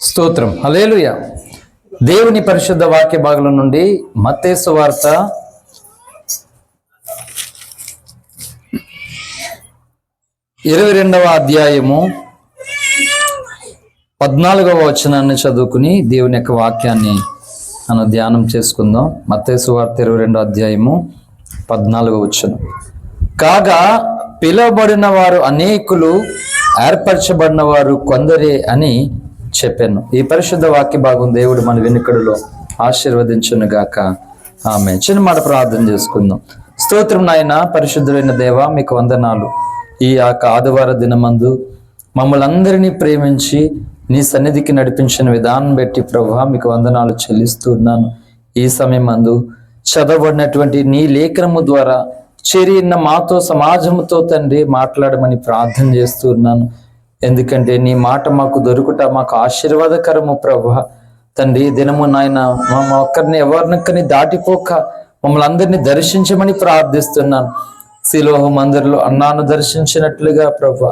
స్తోత్రం. హల్లెలూయా. దేవుని పరిశుద్ధ వాక్య భాగం నుండి మత్తయి సువార్త 22వ అధ్యాయము 14వ వచనాన్ని చదువుకుని దేవుని యొక్క వాక్యాన్ని మనం ధ్యానం చేసుకుందాం. మత్తయి సువార్త 22వ అధ్యాయము 14వ వచనం. కాగా పిలువబడిన వారు అనేకులు, ఏర్పరచబడిన వారు కొందరే అని చెప్పాను. ఈ పరిశుద్ధ వాక్య భాగం దేవుడు మన వెనుకడులో ఆశీర్వదించును గాక. ఆమేన్. చిన్న మాట ప్రార్థన చేసుకుందాం. స్తోత్రం నాయన, పరిశుద్ధులైన దేవ, మీకు వందనాలు. ఈ ఆదివార దినమందు మమ్మల్ని అందరినీ ప్రేమించి నీ సన్నిధికి నడిపించిన విధానం బట్టి ప్రభువా మీకు వందనాలు చెల్లిస్తున్నాను. ఈ సమయం మందు చదవబడినటువంటి నీ లేఖనము ద్వారా చేరిన మాతో, సమాజముతో తండ్రి మాట్లాడమని ప్రార్థన చేస్తున్నాను. ఎందుకంటే నీ మాట మాకు దొరుకుట మాకు ఆశీర్వాదకరము ప్రభువా. తండ్రి దినము నాయన ఒక్కరిని ఎవరినొక్కరిని దాటిపోక మమ్మల్ని అందరినీ దర్శించమని ప్రార్థిస్తున్నాను. సిలోహ మందిరంలో అన్నాను దర్శించినట్లుగా ప్రభువా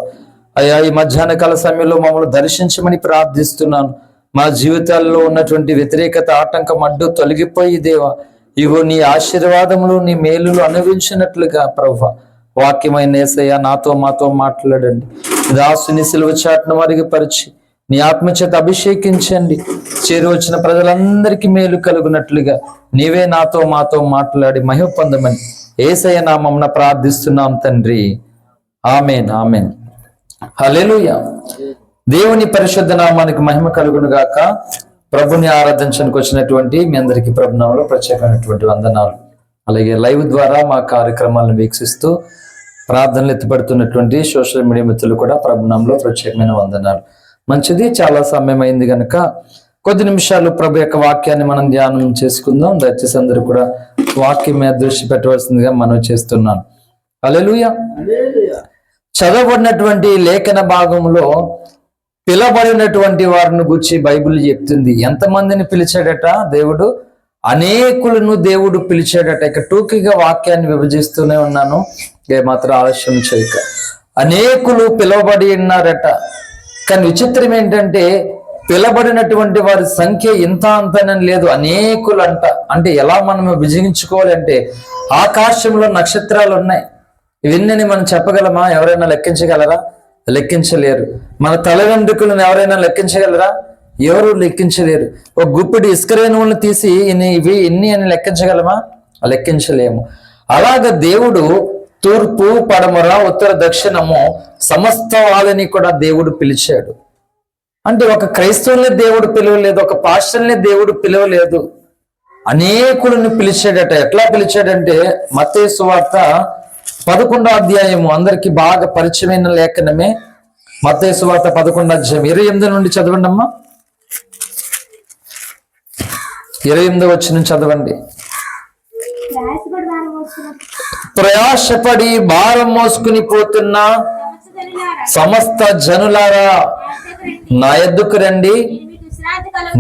అయ్యా ఈ మధ్యాహ్న కాల సమయంలో మమ్మల్ని దర్శించమని ప్రార్థిస్తున్నాను. మా జీవితాల్లో ఉన్నటువంటి వ్యతిరేకత, ఆటంకం, అడ్డు తొలగిపోయి దేవా ఇగో నీ ఆశీర్వాదములు, నీ మేలులు అనుభవించినట్లుగా ప్రభువా వాక్యమైన యేసయ్య నాతో మాతో మాట్లాడండి. దాసుని సిలువ చాటును మరుగుపరిచి నీ ఆత్మచేత అభిషేకించండి. చేరువచ్చిన ప్రజలందరికీ మేలు కలుగునట్లుగా నీవే నాతో మాతో మాట్లాడి మహిమ పొందమని యేసయ్య నామమున ప్రార్థిస్తున్నాం తండ్రి. ఆమేన్, ఆమేన్. హల్లెలూయా. దేవుని పరిశుద్ధ నామానికి మహిమ కలుగును గాక. ప్రభుని ఆరాధించడానికి వచ్చినటువంటి మీ అందరికీ ప్రభునామంలో ప్రత్యేకమైనటువంటి వందనాలు. అలాగే లైవ్ ద్వారా మా కార్యక్రమాలను వీక్షిస్తూ ప్రార్థనలు ఎత్తిపడుతున్నటువంటి సోషల్ మీడియా మిత్రులు కూడా ప్రభునామంలో ప్రత్యేకమైన వందనాలు. మంచిది, చాలా సమయం అయింది కనుక కొద్ది నిమిషాలు ప్రభు యొక్క వాక్యాన్ని మనం ధ్యానం చేసుకుందాం. దయచేసి అందరూ కూడా వాక్యం మీద దృష్టి పెట్టవలసిందిగా మనం చేస్తున్నాను. హల్లెలూయా. చదవబడినటువంటి లేఖన భాగంలో పిలబడినటువంటి వారిని గురించి బైబిల్ చెప్తుంది. ఎంతమందిని పిలిచాడట దేవుడు? అనేకులను దేవుడు పిలిచాడట. ఇక టూకీగా వాక్యాన్ని విభజిస్తూనే ఉన్నాను, ఏమాత్రం ఆలస్యం చేయక. అనేకులు పిలువబడి ఉన్నారట. కానీ విచిత్రం ఏంటంటే పిలబడినటువంటి వారి సంఖ్య ఇంత అంతనని లేదు, అనేకులు అంట. అంటే ఎలా మనం విభజించుకోవాలంటే ఆకాశంలో నక్షత్రాలు ఉన్నాయి, ఇవన్నీ మనం చెప్పగలమా? ఎవరైనా లెక్కించగలరా? లెక్కించలేరు. మన తలవెంట్రుకలను ఎవరైనా లెక్కించగలరా? ఎవరు లెక్కించలేరు. ఒక గుప్పిడి ఇసుకరేణువులను తీసి ఇవి ఎన్ని అని లెక్కించగలమా? లెక్కించలేము. అలాగ దేవుడు తూర్పు, పడమర, ఉత్తర, దక్షిణము సమస్త వాళ్ళని కూడా దేవుడు పిలిచాడు. అంటే ఒక క్రైస్తవుల్ని దేవుడు పిలవలేదు, ఒక పాస్టర్ని దేవుడు పిలవలేదు, అనేకులను పిలిచాడట. ఎట్లా పిలిచాడంటే మత్తయి సువార్త 11వ అధ్యాయము అందరికి బాగా పరిచయమైన లేఖనమే. మత్తయి సువార్త 11వ అధ్యాయం 28 నుండి చదవండి అమ్మా. 28వ వచనం చదవండి. ప్రయాసపడి భారం మోసుకుని పోతున్న సమస్త జనులారా నా యొద్దకు రండి,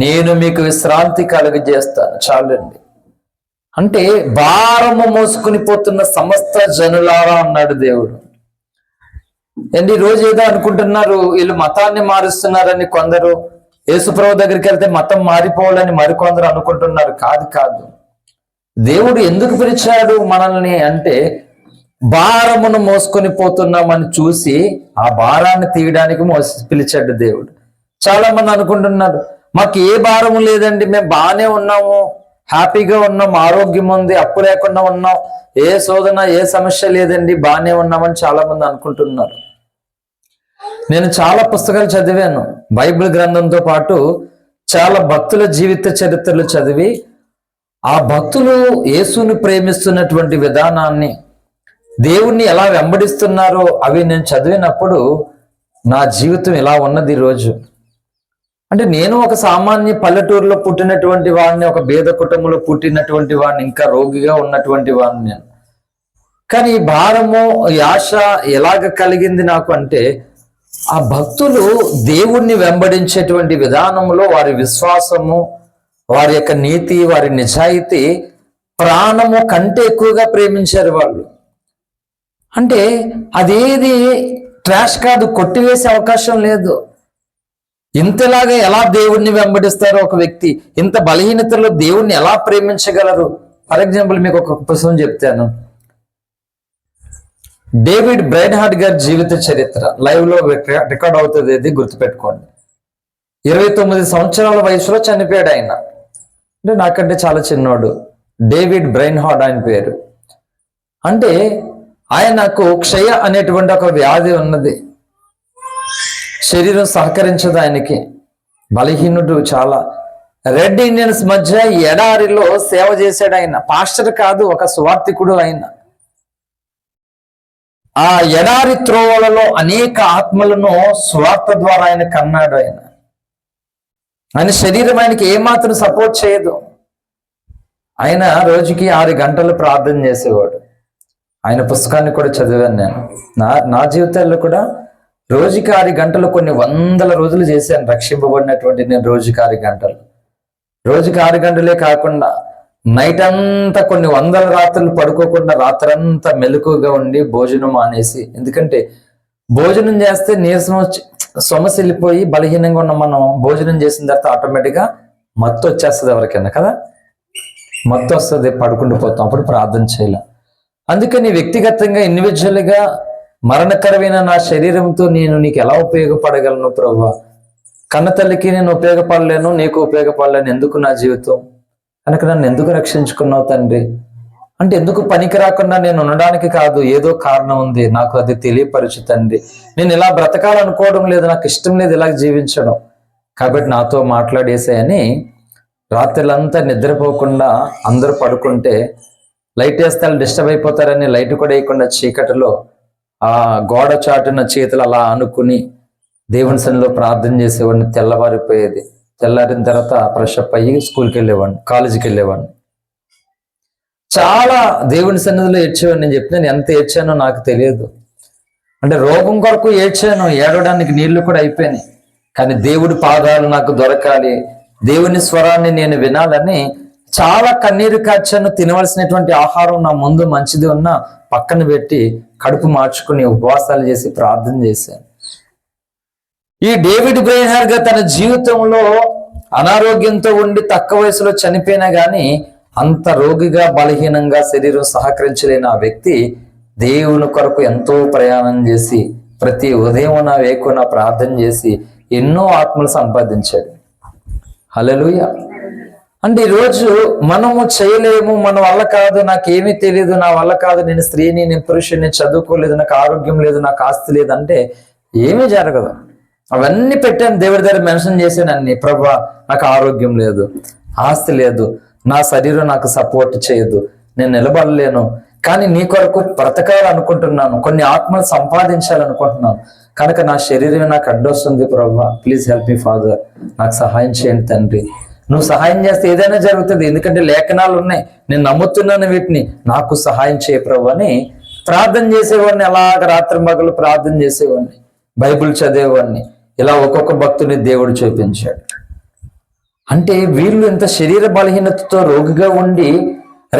నేను మీకు విశ్రాంతి కలుగజేస్తాను. చాలండి. అంటే భారము మోసుకుని పోతున్న సమస్త జనులారా అన్నాడు దేవుడు. ఏంటి రోజు ఏదో అనుకుంటున్నారు, వీళ్ళు మతాన్ని మారుస్తున్నారని కొందరు, యేసుప్రభు దగ్గరికి వెళ్తే మతం మారిపోవాలని మరికొందరు అనుకుంటున్నారు. కాదు. దేవుడు ఎందుకు పిలిచాడు మనల్ని అంటే భారమును మోసుకొని పోతున్నామని చూసి ఆ భారాన్ని తీయడానికి పిలిచాడు దేవుడు. చాలా మంది అనుకుంటున్నారు మాకు ఏ భారము లేదండి, మేము బాగానే ఉన్నాము, హ్యాపీగా ఉన్నాం, ఆరోగ్యం ఉంది, అప్పు లేకుండా ఉన్నాం, ఏ శోధన ఏ సమస్య లేదండి, బాగానే ఉన్నామని చాలా మంది అనుకుంటున్నారు. నేను చాలా పుస్తకాలు చదివాను, బైబిల్ గ్రంథంతో పాటు చాలా భక్తుల జీవిత చరిత్రలు చదివి ఆ భక్తులు యేసుని ప్రేమిస్తున్నటువంటి విధానాన్ని, దేవుణ్ణి ఎలా వెంబడిస్తున్నారో అవి నేను చదివినప్పుడు నా జీవితం ఇలా ఉన్నది ఈరోజు. అంటే నేను ఒక సామాన్య పల్లెటూరులో పుట్టినటువంటి వాడిని, ఒక పేద కుటుంబంలో పుట్టినటువంటి వాడిని, ఇంకా రోగిగా ఉన్నటువంటి వాడిని నేను. కానీ ఈ భారము, ఈ ఆశ ఎలాగ కలిగింది నాకు అంటే ఆ భక్తులు దేవుణ్ణి వెంబడించేటువంటి విధానంలో వారి విశ్వాసము, వారి యొక్క నీతి, వారి నిజాయితీ ప్రాణము కంటే ఎక్కువగా ప్రేమించారు వాళ్ళు. అంటే అదేది ట్రాష్ కాదు, కొట్టివేసే అవకాశం లేదు. ఇంతలాగా ఎలా దేవుణ్ణి వెంబడిస్తారో ఒక వ్యక్తి, ఇంత బలహీనతలో దేవుణ్ణి ఎలా ప్రేమించగలరు? ఫర్ ఎగ్జాంపుల్ మీకు ఒక పుస్తకం చెప్తాను. డేవిడ్ బ్రైన్ హార్ట్ గారి జీవిత చరిత్ర లైవ్ లో రికార్డ్ అవుతుంది, ఇది గుర్తుపెట్టుకోండి. 29 సంవత్సరాల వయసులో చనిపోయాడు ఆయన. అంటే నాకంటే చాలా చిన్నోడు. డేవిడ్ బ్రైన్ హార్ట్ ఆయన పేరు. అంటే ఆయనకు క్షయ అనేటువంటి ఒక వ్యాధి ఉన్నది. శరీరం సహకరించదు ఆయనకి, బలహీనుడు చాలా. రెడ్ ఇండియన్స్ మధ్య ఎడారిలో సేవ చేశాడు ఆయన. పాస్టర్ కాదు, ఒక సువార్థికుడు ఆయన. ఆ ఎడారి త్రోవలలో అనేక ఆత్మలను స్వార్థ ద్వారా ఆయన కన్నాడు. ఆయన శరీరం ఆయనకి ఏమాత్రం సపోర్ట్ చేయదు. ఆయన రోజుకి 6 గంటలు ప్రార్థన చేసేవాడు. ఆయన పుస్తకాన్ని కూడా చదివాను నేను. నా జీవితాల్లో కూడా రోజుకి 6 గంటలు కొన్ని వందల రోజులు చేశాను. రక్షింపబడినటువంటి నేను రోజుకి 6 గంటలు, రోజుకి 6 గంటలే కాకుండా నైట్ అంతా కొన్ని వందల రాత్రులు పడుకోకుండా రాత్రంతా మెలకుగా ఉండి భోజనం మానేసి, ఎందుకంటే భోజనం చేస్తే నీరసం వచ్చి సొమసి వెళ్ళిపోయి బలహీనంగా ఉన్న మనం భోజనం చేసిన తర్వాత ఆటోమేటిక్గా మత్తు వచ్చేస్తుంది ఎవరికైనా కదా, మత్తు వస్తుంది, పడుకుంటూ పోతాం, అప్పుడు ప్రార్థన చేయలేం. అందుకని వ్యక్తిగతంగా ఇండివిజువల్గా మరణకరమైన నా శరీరంతో నేను నీకు ఎలా ఉపయోగపడగలను ప్రభువా? కన్నతల్లికి నేను ఉపయోగపడలేను, నీకు ఉపయోగపడలేను, ఎందుకు నా జీవితం? కనుక నన్ను ఎందుకు రక్షించుకున్నావు తండ్రి అంటే, ఎందుకు పనికి రాకుండా నేను ఉండడానికి కాదు, ఏదో కారణం ఉంది, నాకు అది తెలియపరచు తండ్రి. నేను ఇలా బ్రతకాలనుకోవడం లేదు, నాకు ఇష్టం లేదు ఇలా జీవించడం, కాబట్టి నాతో మాట్లాడేసాయని రాత్రులంతా నిద్రపోకుండా అందరూ పడుకుంటే లైట్ వేస్తే డిస్టర్బ్ అయిపోతారని లైట్ కూడా వేయకుండా చీకటిలో ఆ గోడ చాటున చేతులు అలా అనుకుని దేవుని సన్నిధిలో ప్రార్థన చేసేవాడిని. తెల్లవారిపోయేది. తెల్లారిన తర్వాత ఫ్రెష్ అప్ అయ్యి స్కూల్కి వెళ్ళేవాడిని, కాలేజీకి వెళ్ళేవాడిని. చాలా దేవుని సన్నిధిలో ఏడ్చేవాడిని. నేను చెప్పినాను, ఎంత ఏడ్చానో నాకు తెలియదు. అంటే రోగం కొరకు ఏడ్చాను, ఏడవడానికి నీళ్లు కూడా అయిపోయినాయి. కానీ దేవుడి పాదాలు నాకు దొరకాలి, దేవుని స్వరాన్ని నేను వినాలని చాలా కన్నీరు కార్చాను. తినవలసినటువంటి ఆహారం నా ముందు మంచిది ఉన్నా పక్కన పెట్టి కడుపు మార్చుకుని ఉపవాసాలు చేసి ప్రార్థన చేశాను. ఈ డేవిడ్ బ్రైన్ హార్ట్ తన జీవితంలో అనారోగ్యంతో ఉండి తక్కువ వయసులో చనిపోయినా గానీ అంత రోగిగా బలహీనంగా శరీరం సహకరించలేని ఆ వ్యక్తి దేవుని కొరకు ఎంతో ప్రయాణం చేసి ప్రతి ఉదయం నా వేకున ప్రార్థన చేసి ఎన్నో ఆత్మలు సంపాదించాడు. హల్లెలూయా. అంటే ఈరోజు మనము చేయలేము, మన వల్ల కాదు, నాకేమీ తెలియదు, నా వల్ల కాదు, నేను స్త్రీని, నేను పురుషుని, చదువుకోలేదు, నాకు ఆరోగ్యం లేదు, నాకు ఆస్తి లేదు అంటే ఏమీ జరగదు. అవన్నీ పెట్టాను, దేవుడి దగ్గర మెన్షన్ చేశాను అన్ని. ప్రభా నాకు ఆరోగ్యం లేదు, ఆస్తి లేదు, నా శరీరం నాకు సపోర్ట్ చేయదు, నేను నిలబడలేను, కానీ నీ కొరకు బ్రతకాలనుకుంటున్నాను, కొన్ని ఆత్మలు సంపాదించాలనుకుంటున్నాను, కనుక నా శరీరం నాకు అడ్డొస్తుంది ప్రభా, ప్లీజ్ హెల్ప్ మీ ఫాదర్, నాకు సహాయం చేయండి తండ్రి. నువ్వు సహాయం చేస్తే ఏదైనా జరుగుతుంది, ఎందుకంటే లేఖనాలు ఉన్నాయి, నేను నమ్ముతున్నాను వీటిని, నాకు సహాయం చేయ ప్రభు అని ప్రార్థన చేసేవాడిని. అలాగ రాత్రి మగలు ప్రార్థన చేసేవాడిని, బైబిల్ చదివేవాడిని. ఇలా ఒక్కొక్క భక్తుని దేవుడు చూపించాడు. అంటే వీళ్ళు ఇంత శరీర బలహీనతతో రోగిగా ఉండి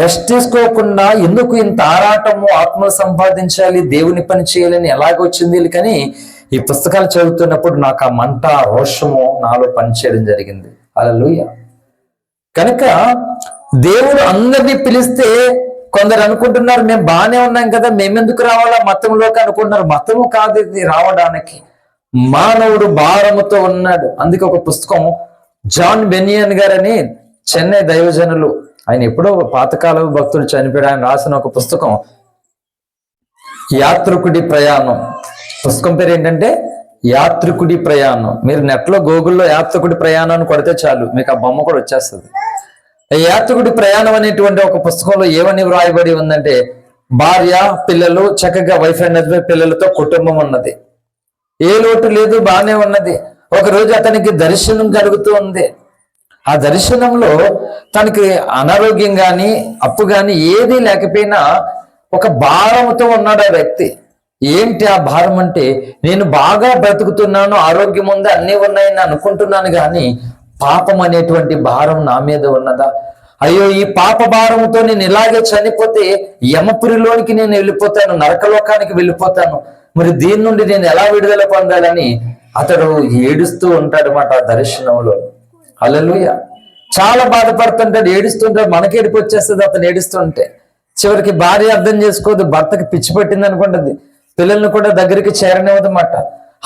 రెస్ట్ తీసుకోకుండా ఎందుకు ఇంత ఆరాటము, ఆత్మలు సంపాదించాలి, దేవుని పని చేయాలని ఎలాగొచ్చింది? కానీ ఈ పుస్తకాలు చదువుతున్నప్పుడు నాకు ఆ మంట, రోషము నాలో పనిచేయడం జరిగింది. హల్లెలూయా. కనుక దేవుడు అందరినీ పిలిస్తే కొందరు అనుకుంటున్నారు మేము బాగానే ఉన్నాం కదా, మేమెందుకు రావాలా మతంలోకి అనుకుంటున్నారు. మతము కాదు ఇది రావడానికి, మానవుడు భారముతో ఉన్నాడు. అందుకే ఒక పుస్తకం జాన్ బెనియన్ గారని చెన్నై దైవజనులు, ఆయన ఎప్పుడో పాతకాల భక్తుడు చనిపోయాడు, ఆయన రాసిన ఒక పుస్తకం యాత్రికుడి ప్రయాణం. పుస్తకం పేరు ఏంటంటే యాత్రికుడి ప్రయాణం. మీరు నెట్లో గూగుల్లో యాత్రికుడి ప్రయాణం అని కొడితే చాలు మీకు ఆ బొమ్మ కూడా వచ్చేస్తుంది. యాత్రికుడి ప్రయాణం అనేటువంటి ఒక పుస్తకంలో ఏమని వ్రాయబడి ఉందంటే, భార్య పిల్లలు చక్కగా వైఫ్ అండ్ హస్బెండ్ పిల్లలతో కుటుంబం ఉన్నది, ఏ లోటు లేదు, బాగానే ఉన్నది. ఒకరోజు అతనికి దర్శనం జరుగుతూ ఉంది. ఆ దర్శనంలో తనకి అనారోగ్యం కానీ అప్పు కానీ ఏదీ లేకపోయినా ఒక భారంతో ఉన్నాడు ఆ వ్యక్తి. ఏంటి ఆ భారం అంటే, నేను బాగా బ్రతుకుతున్నాను, ఆరోగ్యం ఉంది, అన్నీ ఉన్నాయని అనుకుంటున్నాను, కానీ పాపం అనేటువంటి భారం నా మీద ఉన్నదా? అయ్యో ఈ పాప భారంతో నేను ఇలాగే చనిపోతే యమపురిలోనికి నేను వెళ్ళిపోతాను, నరకలోకానికి వెళ్ళిపోతాను, మరి దీని నుండి నేను ఎలా విడుదల పొందాలని అతడు ఏడుస్తూ ఉంటాడనమాట ఆ దర్శనంలో. హల్లెలూయా. చాలా బాధపడుతుంటాడు, ఏడుస్తుంటాడు. మనకి ఏడుపు వచ్చేస్తుంది అతను ఏడుస్తుంటే. చివరికి భార్య అర్థం చేసుకోదు, భర్తకి పిచ్చి పట్టింది అనుకుంటుంది, పిల్లల్ని కూడా దగ్గరికి చేరనివ్వదన్నమాట.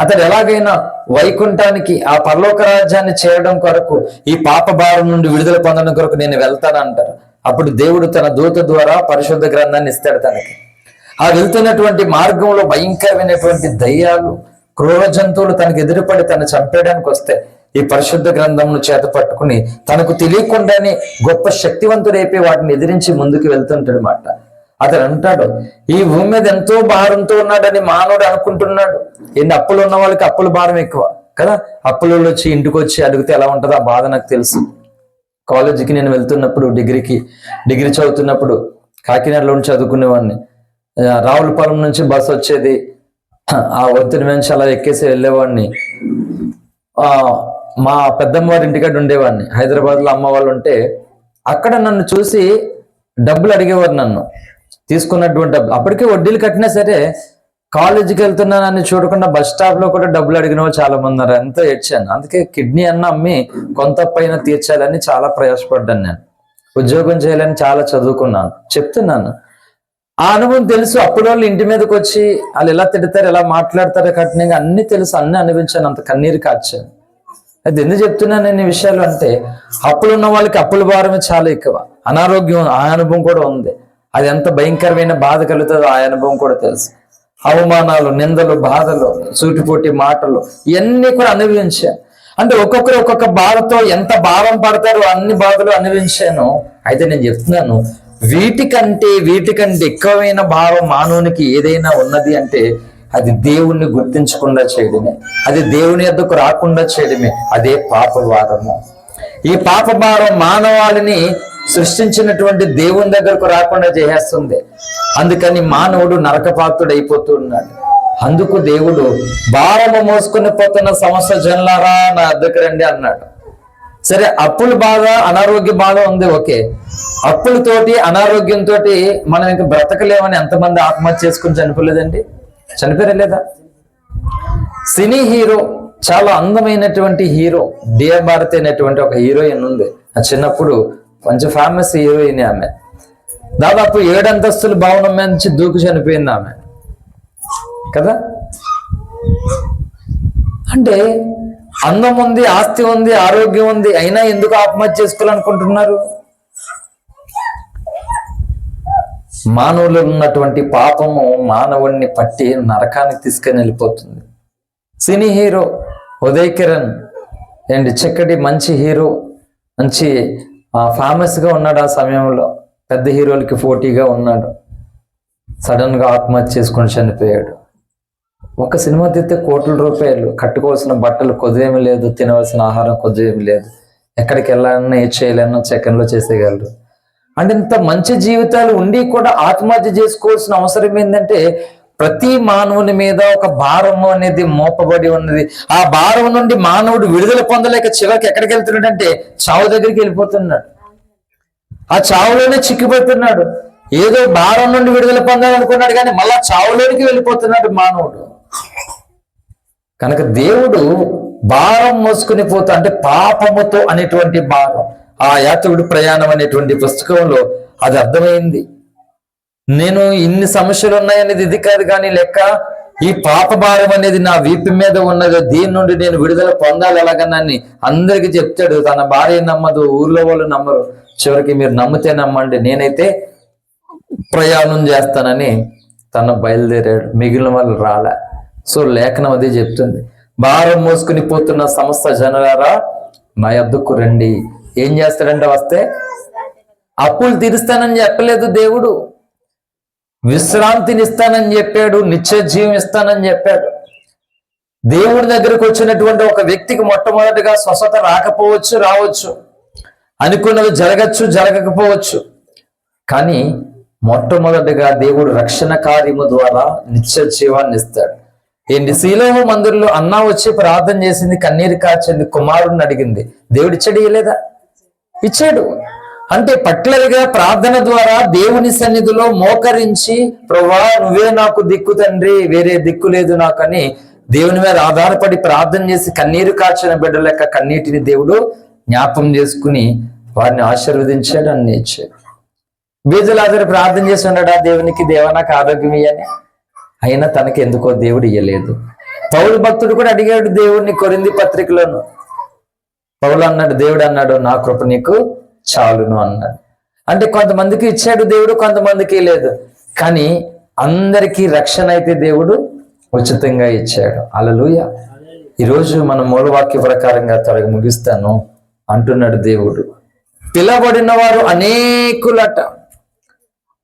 అతడు ఎలాగైనా వైకుంఠానికి, ఆ పరలోక రాజ్యాన్ని చేరడం కొరకు, ఈ పాప భారం నుండి విడుదల పొందడం కొరకు నేను వెళ్తానంటారు. అప్పుడు దేవుడు తన దూత ద్వారా పరిశుద్ధ గ్రంథాన్ని ఇస్తాడు తనకి. ఆ వెళ్తున్నటువంటి మార్గంలో భయంకరమైనటువంటి దయ్యాలు, క్రూర జంతువులు తనకు ఎదురుపడి తను చంపేయడానికి వస్తే ఈ పరిశుద్ధ గ్రంథంను చేత పట్టుకుని తనకు తెలియకుండానే గొప్ప శక్తివంతుడైపోయి వాటిని ఎదిరించి ముందుకు వెళ్తుంటాడు అన్నమాట. అతను అంటాడు, ఈ భూమి మీద ఎంతో భారంతో ఉన్నాడని మానవుడు అనుకుంటున్నాడు. ఎన్ని అప్పులు ఉన్న వాళ్ళకి అప్పుల భారం ఎక్కువ కదా. అప్పులు వచ్చి ఇంటికి వచ్చి అడిగితే ఎలా ఉంటుందో ఆ బాధ నాకు తెలుసు. కాలేజీకి నేను వెళ్తున్నప్పుడు, డిగ్రీ చదువుతున్నప్పుడు కాకినాడలో ఉండి చదువుకునేవాడిని. రావులపాలెం నుంచి బస్సు వచ్చేది, ఆ ఒత్తిడి నుంచి అలా ఎక్కేసి వెళ్ళేవాడిని. మా పెద్దమ్మ వారి ఇంటికాడ ఉండేవాడిని. హైదరాబాద్లో అమ్మ వాళ్ళు ఉంటే అక్కడ నన్ను చూసి డబ్బులు అడిగేవారు. నన్ను తీసుకున్నటువంటి డబ్బులు అప్పటికే వడ్డీలు కట్టినా సరే కాలేజీకి వెళ్తున్నానని చూడకుండా బస్ స్టాప్ లో కూడా డబ్బులు అడిగిన వాళ్ళు చాలా మంది ఉన్నారు. ఎంతో ఏడ్చాను. అందుకే కిడ్నీ అన్న అమ్మి కొంత పైన తీర్చాలని చాలా ప్రయాసపడ్డాను. నేను ఉద్యోగం చేయాలని చాలా చదువుకున్నాను. చెప్తున్నాను, ఆ అనుభవం తెలుసు. అప్పుడు వాళ్ళు ఇంటి మీదకి వచ్చి వాళ్ళు ఎలా తిడతారు, ఎలా మాట్లాడతారో కఠినంగా అన్ని తెలుసు, అన్ని అనిపించాను. అంత కన్నీరు కార్చాను. అది ఎందుకు చెప్తున్నాను నేను ఈ విషయాలు అంటే, అప్పులు ఉన్న వాళ్ళకి అప్పుల భారమే చాలా ఎక్కువ. అనారోగ్యం, ఆ అనుభవం కూడా ఉంది. అది ఎంత భయంకరమైన బాధ కలుగుతుందో ఆ అనుభవం కూడా తెలుసు. అవమానాలు, నిందలు, బాధలు, సూటిపోటి మాటలు ఇవన్నీ కూడా అనుభవించాను. అంటే ఒక్కొక్కరు ఒక్కొక్క బాధతో ఎంత భారం పడతారో అన్ని బాధలు అనుభవించాను. అయితే నేను చెప్తున్నాను, వీటికంటే ఎక్కువమైన భావం మానవునికి ఏదైనా ఉన్నది అంటే అది దేవుణ్ణి గుర్తించకుండా చేయడమే, అది దేవుని యొద్దకు రాకుండా చేయడమే. అదే పాప భారము. ఈ పాప భారం మానవాళిని సృష్టించినటువంటి దేవుని దగ్గరకు రాకుండా చేసేస్తుంది. అందుకని మానవుడు నరకపాత్రుడు అయిపోతూ ఉన్నాడు. అందుకు దేవుడు భారము మోసుకుని పోతున్న సమస్త జనులారా నా వద్దకు రండి అన్నాడు. సరే, అప్పుల బాధ, అనారోగ్య బాధ ఉంది, ఓకే. అప్పులతోటి, అనారోగ్యంతో మనం ఇంకా బ్రతకలేమని ఎంతమంది ఆత్మహత్య చేసుకుని చనిపోలేదండి? చనిపోయలేదా? సినీ హీరో, చాలా అందమైనటువంటి హీరో, డియా భారతి అనేటువంటి ఒక హీరోయిన్ ఉంది. చిన్నప్పుడు కొంచెం ఫేమస్ హీరోయిన్ ఆమె. దాదాపు 7 అంతస్తుల భవనం మీద నుంచి దూకి చనిపోయింది ఆమె కదా. అంటే అందం ఉంది, ఆస్తి ఉంది, ఆరోగ్యం ఉంది, అయినా ఎందుకు ఆత్మహత్య చేసుకోవాలనుకుంటున్నారు? మానవులు ఉన్నటువంటి పాపము మానవుణ్ణి పట్టి నరకానికి తీసుకొని వెళ్ళిపోతుంది. Cine hero Uday Kiran and చక్కటి మంచి హీరో, మంచి ఫేమస్ గా ఉన్నాడు. ఆ సమయంలో పెద్ద హీరోలకి పోటీగా ఉన్నాడు. సడన్ గా ఆత్మహత్య చేసుకొని చనిపోయాడు. ఒక సినిమా తీస్తే కోట్ల రూపాయలు, కట్టుకోవాల్సిన బట్టలు కొద్దిగా లేదు, తినవలసిన ఆహారం కొద్దిగా లేదు, ఎక్కడికి వెళ్ళాలన్నా ఏ చేయాలన్నా సెకండ్లో చేసేయగలరు. అంటే ఇంత మంచి జీవితాలు ఉండి కూడా ఆత్మహత్య చేసుకోవాల్సిన అవసరం ఏంటంటే, ప్రతి మానవుని మీద ఒక భారము అనేది మోపబడి ఉన్నది. ఆ భారం నుండి మానవుడు విడుదల పొందలేక చివరికి ఎక్కడికి వెళ్తున్నాడంటే చావు దగ్గరికి వెళ్ళిపోతున్నాడు. ఆ చావులోనే చిక్కిపోతున్నాడు. ఏదో భారం నుండి విడుదల పొందాలనుకున్నాడు కానీ మళ్ళా చావులోనికి వెళ్ళిపోతున్నాడు మానవుడు. కనుక దేవుడు భారం మోసుకుని పోతా, అంటే పాపముతో అనేటువంటి భారం, ఆ యాత్రికుడు ప్రయాణం అనేటువంటి పుస్తకంలో అది అర్థమైంది. నేను ఇన్ని సమస్యలు ఉన్నాయనేది ఇది కాదు కానీ లెక్క, ఈ పాప భారం అనేది నా వీపు మీద ఉన్నది, దీని నుండి నేను విడుదల పొందాలి ఎలాగన్నాన్ని అందరికీ చెప్తాడు. తన భార్య నమ్మదు, ఊర్లో వాళ్ళు నమ్మరు. చివరికి మీరు నమ్మితే నమ్మండి, నేనైతే ప్రయాణం చేస్తానని తను బయలుదేరాడు. మిగిలిన వాళ్ళు రాలే. సో లేఖనం అదే చెప్తుంది, భారం మోసుకుని పోతున్న సమస్త జనులారా నా యొద్దకు రండి. ఏం చేస్తాడంటే, వస్తే అప్పులు తీరుస్తానని చెప్పలేదు దేవుడు, విశ్రాంతిని ఇస్తానని చెప్పాడు, నిత్య జీవం ఇస్తానని చెప్పాడు. దేవుడి దగ్గరకు వచ్చినటువంటి ఒక వ్యక్తికి మొట్టమొదటిగా స్వస్థత రాకపోవచ్చు, రావచ్చు, అనుకున్నది జరగచ్చు, జరగకపోవచ్చు. కానీ మొట్టమొదటిగా దేవుడు రక్షణ కార్యము ద్వారా నిత్య జీవాన్ని ఇస్తాడు. ఏంటి, శీలోహ మందిరంలో అన్నా వచ్చి ప్రార్థన చేసింది, కన్నీరు కార్చింది, కుమారుడిని అడిగింది. దేవుడు ఇచ్చాడు, ఇయ్యలేదా? ఇచ్చాడు. అంటే పర్టికులర్గా ప్రార్థన ద్వారా దేవుని సన్నిధిలో మోకరించి, ప్రభువా నువ్వే నాకు దిక్కు తండ్రి, వేరే దిక్కు లేదు నాకు అని దేవుని మీద ఆధారపడి ప్రార్థన చేసి కన్నీరు కాచిన బిడ్డ లెక్క కన్నీటిని దేవుడు జ్ఞాపం చేసుకుని వారిని ఆశీర్వదించాడు, అన్ని ఇచ్చాడు. బీజలాజరు ప్రార్థన చేసి ఉన్నాడా దేవునికి, దేవా నాకు ఆరోగ్యం ఇయ్యని, అయినా తనకి ఎందుకో దేవుడు ఇయ్యలేదు. పౌలు భక్తుడు కూడా అడిగాడు దేవుడిని కొరింథీ పత్రికలోను. పౌలు అన్నాడు, దేవుడు అన్నాడు నా కృప నీకు చాలును అన్నాడు. అంటే కొంతమందికి ఇచ్చాడు దేవుడు, కొంతమందికి లేదు. కానీ అందరికీ రక్షణ అయితే దేవుడు ఉచితంగా ఇచ్చాడు. హల్లెలూయా. ఈరోజు మన మూలవాక్య ప్రకారంగా త్వరగా ముగిస్తాను. అంటున్నాడు దేవుడు, పిలవబడిన వారు అనేకులట.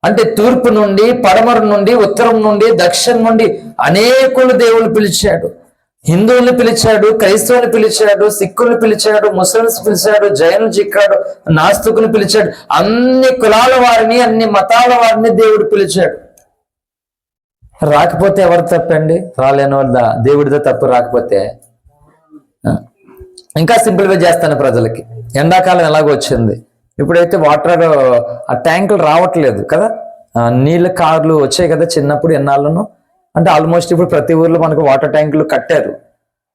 అంటే తూర్పు నుండి, పడమర నుండి, ఉత్తరం నుండి, దక్షిణం నుండి అనేకులు దేవుడు పిలిచాడు. హిందువుల్ని పిలిచాడు, క్రైస్తవుని పిలిచాడు, సిక్కుల్ని పిలిచాడు, ముస్లింస్ పిలిచాడు, జైనులు చిక్కాడు, నాస్తికుని పిలిచాడు. అన్ని కులాల వారిని, అన్ని మతాల వారిని దేవుడు పిలిచాడు. రాకపోతే ఎవరు తప్పండి? రాలేని వాళ్ళ దేవుడితో తప్పు. రాకపోతే ఇంకా సింపుల్గా చేస్తాను ప్రజలకి. ఎండాకాలం ఎలాగో వచ్చింది, ఇప్పుడైతే వాటర్ ఆ ట్యాంకులు రావట్లేదు కదా, నీళ్ళ కార్లు వచ్చాయి కదా చిన్నప్పుడు ఎన్నాళ్ళను. అంటే ఆల్మోస్ట్ ఇప్పుడు ప్రతి ఊర్లో మనకు వాటర్ ట్యాంకులు కట్టారు.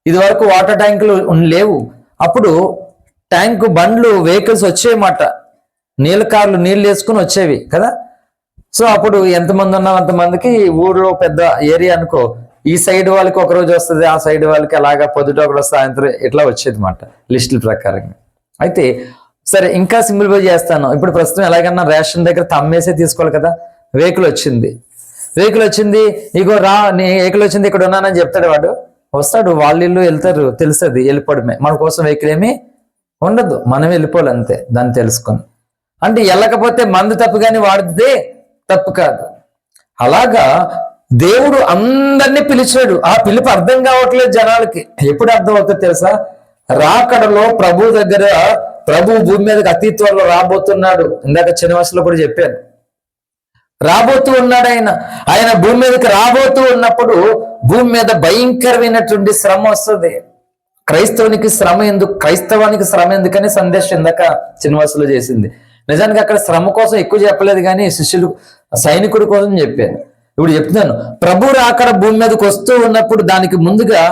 ఇది వరకు వాటర్ ట్యాంకులు లేవు. అప్పుడు ట్యాంకు బండ్లు, వెహికల్స్ వచ్చేయమాట, నీళ్ళ కార్లు నీళ్ళు వేసుకుని వచ్చేవి కదా. సో అప్పుడు ఎంతమంది ఉన్నాం అంతమందికి ఊర్లో పెద్ద ఏరియా అనుకో, ఈ సైడ్ వాళ్ళకి ఒక రోజు వస్తుంది, ఆ సైడ్ వాళ్ళకి అలాగా పొద్దుట ఒకరోజు సాయంత్రం ఇట్లా వచ్చేది మాట లిస్టుల ప్రకారంగా. అయితే సరే ఇంకా సింపుల్గా చేస్తాను. ఇప్పుడు ప్రస్తుతం ఎలాగన్నా రేషన్ దగ్గర తమ్మేసే తీసుకోవాలి కదా. వెహికల్ వచ్చింది, ఇగో రా నీ వెహికల్ వచ్చింది, ఇక్కడ ఉన్నానని చెప్తాడు వాడు. వస్తాడు, వాళ్ళు వెళ్తారు, తెలుస్తుంది, వెళ్ళిపోవడమే. మన కోసం వెహికల్ ఏమీ ఉండదు, మనం వెళ్ళిపోవాలి అంతే, దాన్ని తెలుసుకొని. అంటే వెళ్ళకపోతే మందు తప్పు కానీ వాడితే తప్పు కాదు. అలాగా దేవుడు అందరినీ పిలిచాడు. ఆ పిలుపు అర్థం కావట్లేదు జనాలకి. ఎప్పుడు అర్థం అవుతుంది తెలుసా? రాకడలో ప్రభు దగ్గర, ప్రభు భూమి మీదకి అతి త్వరలో రాబోతున్నాడు. ఇందాక చిన్నవసలో కూడా చెప్పాను, రాబోతూ ఉన్నాడు ఆయన భూమి మీదకి రాబోతూ ఉన్నప్పుడు భూమి మీద భయంకరమైనటువంటి శ్రమ వస్తుంది. క్రైస్తవానికి శ్రమ ఎందుకని సందేశం ఇందాక చిన్నవసలో చేసింది. నిజానికి అక్కడ శ్రమ కోసం ఎక్కువ చెప్పలేదు, కానీ శిష్యులు సైనికుడి కోసం చెప్పాను. ఇప్పుడు చెప్తున్నాను, ప్రభు రాకడ భూమి మీదకి వస్తూ ఉన్నప్పుడు దానికి ముందుగా